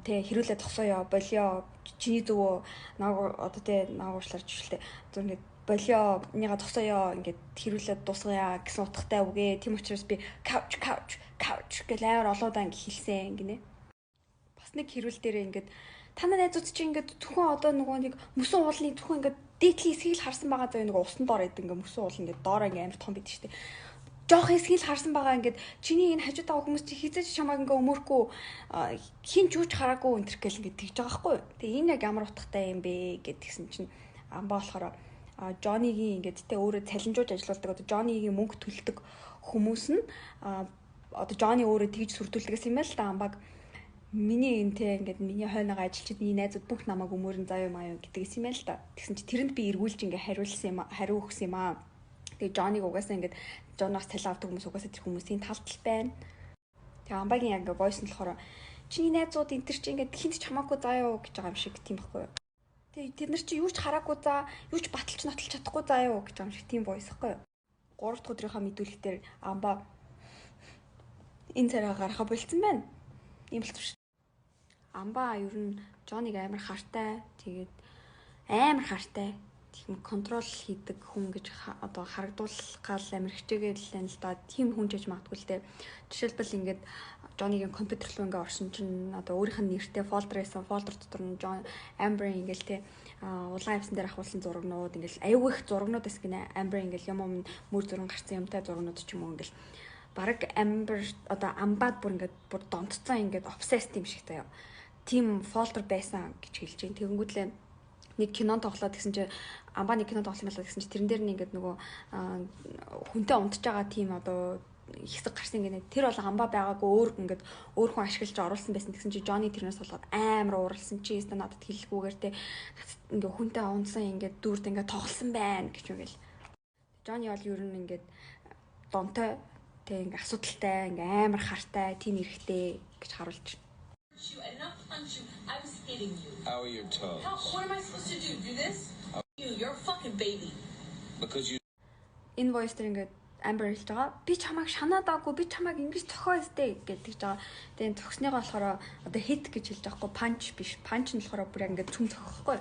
тэг хэрүүлээ тосоё болио чиний зөвөө одоо тэг наагуурлаар жишээлтэй зөв ингээд болио нэга тосоё ингээд хэрүүлээ дуусгая гэсэн утгатай үгээ. Тийм учраас би couch гэл амар олоодаа ингээд хэлсэн гинэ. Бас нэг хэрүүл дээрээ ингээд та найзууд чи ингээд зөвхөн одоо нөгөө нэг мөсөн уулын зөвхөн ингээд дээдлийн эсгийг харсан байгаа зав нэг усан доор идэг ингээ мөсөн уул ингээ доор ингээ амар том бид штэ. Жоох эсгийг харсан байгаа ингээд чиний энэ хажуу таваа хүмүүс чи хизээж чамааг ингээ өмөрөхгүй хин ч юуч хараагүй өнтер гэл ингээ тэгж байгаа хгүй. Тэгээ энэ яг ямар утгатай юм бэ гэдгсэн чинь амбаа болохоор Johnny-гийн ингээд тэ өөрөө цалинжууж ажилладаг одоо Johnny-гийн мөнгө төлдөг хүмүүс нь одоо Johnny өөрөө тэгж сүрдүүлдэг гэсэн юм байл та амбааг миний энэ те ингээд миний хойноогоо ажилчид миний найзууд бүх намайг өмөрн заяа маяа гэдгээс юм байл та. Тэгсэн чи тэрэнд би эргүүлж ингээ хариу өгсөн юм аа. Тэгээ Johnny-г угаасаа ингээд Johnny-аас цалин авдаг хүмүүс угаасаа тэр хүмүүсийн талд л байна. Тэгээ амбагийн яг voice нь болохоор чиний найзууд энэ төр чи ингээд хинт ч хамаагүй заяа гэж байгаа юм шиг тийм байхгүй юу. Тэгээ тэд нар чи юу ч хараагүй за юу ч баталж нотолж чадахгүй заяа гэж байгаа юм шиг тийм voice байхгүй юу. 3 дахь өдрийнхөө мэдүүлэгтэр амбаа энэ царай гарахаа болцсон байна. Ийм л түвш. Амбаа ер нь Johnny-г амар хартай тэгээд амар хартай тийм контрол хийдэг хүн гэж одоо харагдуулах гал амар хичээгээл л да тийм хүн ч гэж магадгүй л дээ. Жишээлбэл ингээд Johnny-гийн компьютер руу ингээд орсон чинь одоо өөрийнх нь нэртэй фолдер байсан. Фолдер дотор нь Amber ингээл те улаан авсан дээр ахуулсан зурагнууд ингээл аюу их зурагнууд эс гинэ. Amber ингээл юм мөр зураг гарсан юмтай зурагнууд ч юм уу ингээл бараг Amber одоо амбаад бүр ингээд бүр донтцсон ингээд obsessed юм шиг таа. Тим фолдер байсан гэж хэлж байна. Тэгэнгүүтлээ нэг кинон тоглоод гэсэн чи амбаа нэг кинон тоглох юм байна гэсэн чи тэрэн дээр нь ингээд нөгөө хүнтэй унтж байгаа тийм одоо хэсэг гарсан гинэ. Тэр бол амбаа байгаагүй өөр ингээд өөр хүн ашиглаж оруулсан байсан гэсэн чи Johnny тэрнээс болгоод амар ууралсан чи өстө надад хэлэхгүйгээр те ингээд хүнтэй унтсан ингээд дүүрд ингээд тоглосон байна гэж үгэл. Johnny бол ер нь ингээд донтой тэг ингээ асуудалтай ингээ амар хартай тийм эрэхтэй гэж харуулж байна. I was hitting you. How are your toes? What am I supposed to do? Do this? You're a fucking baby. Because you. Энэ voice дээр ингээ Amber хэлж байгаа. Би чамайг шанаадаахгүй, би чамайг ингэж цохоо өстэй гэдэг жаа. Тэгээ цогсныгоо болохоор одоо hit гэж хэлж байгаа хгүй punch биш. Punch нь болохоор бүр ингээ цүм цохохгүй.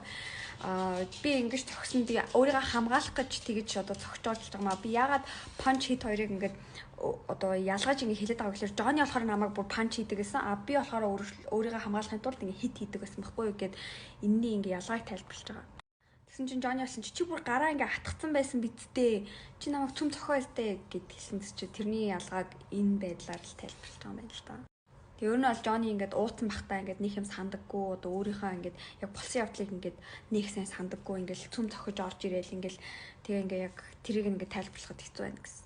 Би ингэж цогсон тэгээ өөрийгөө хамгаалах гэж тэгэж одоо цогчоолж байгаа маа. Би яагаад punch hit хоёрыг ингээ одоо ялгаж ингээ хэлээд байгаа гэхээр Johnny болохоор намайг бүр punch хийдэг гэсэн. Би болохоор өөрийгөө хамгаалахын тулд ингээ hit хийдэг гэсэн байхгүй юу гэд энэний ингээ ялгааг тайлбарлаж байгаа. Тэгсэн чинь Johnny болсон чи бүр гараа ингээ хатгцсан байсан бидтэй. Чи намайг цүм цохоо өстэй гэд хэлсэнс чи тэрний ялгааг энэ байдлаар л тайлбарлаж байгаа юм байна л та. Тэгээ өөр нь бол Johnny ингээд ууцсан бахтаа ингээд нэг юм сандаггүй одоо өөрийнхөө ингээд яг болсон явдлыг ингээд нэг сайн сандаггүй ингээд цүм цохиж орж ирээл ингээд тэгээ ингээ яг тэрийг ингээд тайлбарлахад хэцүү байна гэсэн.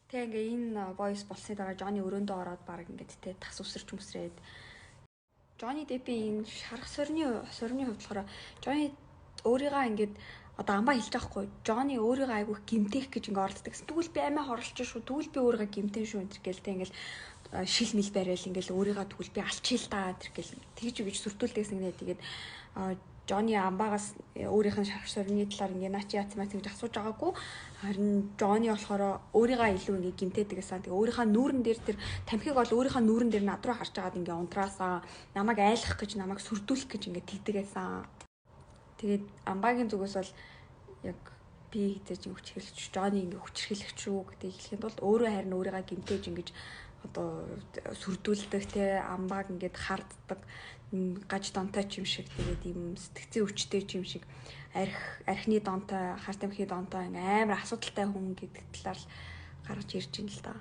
Тэгээ ингээ энэ voice болсны дараа Johnny өрөөндөө ороод баг ингээд те тас үсэрч өмсрээд Johnny Depp-ийн шарах сорны хувьд болохоор Johnny өөрийгөө ингээд одоо амбаа хэлж байгаа хгүй Johnny өөрийгөө айгүйх гимтэх гэж ингээ оролддог гэсэн. Тэгвэл би амиа хорлож шүү. Тэгвэл би өөрийгөө гимтэн шүү энэ гэлтэй ингээл шил мэл барайл ингээл өөрийгөө тэгвэл би алчил та гэл тэгж үгэж сүрдүүлдэгсэн гинэ. Тэгээд Johnny амбаагаас өөрийнх нь шарах сорны талаар ингээ наачи яатсан маа гэж асууж байгаагүй. Харин Johnny болохоор өөрийгөө илүү ингээ гимтээдэг гэсэн. Тэгээ өөрийнхөө нүүрэн дээр тэр тамхиг бол өөрийнхөө нүүрэн дээр над руу харж агаад ингээ унтраасаа намайг айлах гэж намайг сүрдүүлэх гэж ингээ тэгдэг гэсэн. Тэгээд амбаагийн зүгээс бол яг би гэж хүчрхийлэгч Жонни ингээ хүчрхийлэгч шүү гэдэг хэлэхэд бол өөрөө харин өөрийгөө гимтээж ингэж одоо сүрдүүлдэг те амбаг ингээд харддаг гаж донтой ч юм шиг тэгээд ийм сэтгцэн өвчтэй ч юм шиг архины донтой хар тамхи донтой амар асуудалтай хүн гэдэг талаар л гарч ирж байна л да.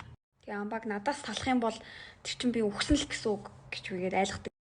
Тэгээ амбаг надаас талах юм бол тэр чинь би үхсэн л гэсэн үг гэж үгээд айлгадаг.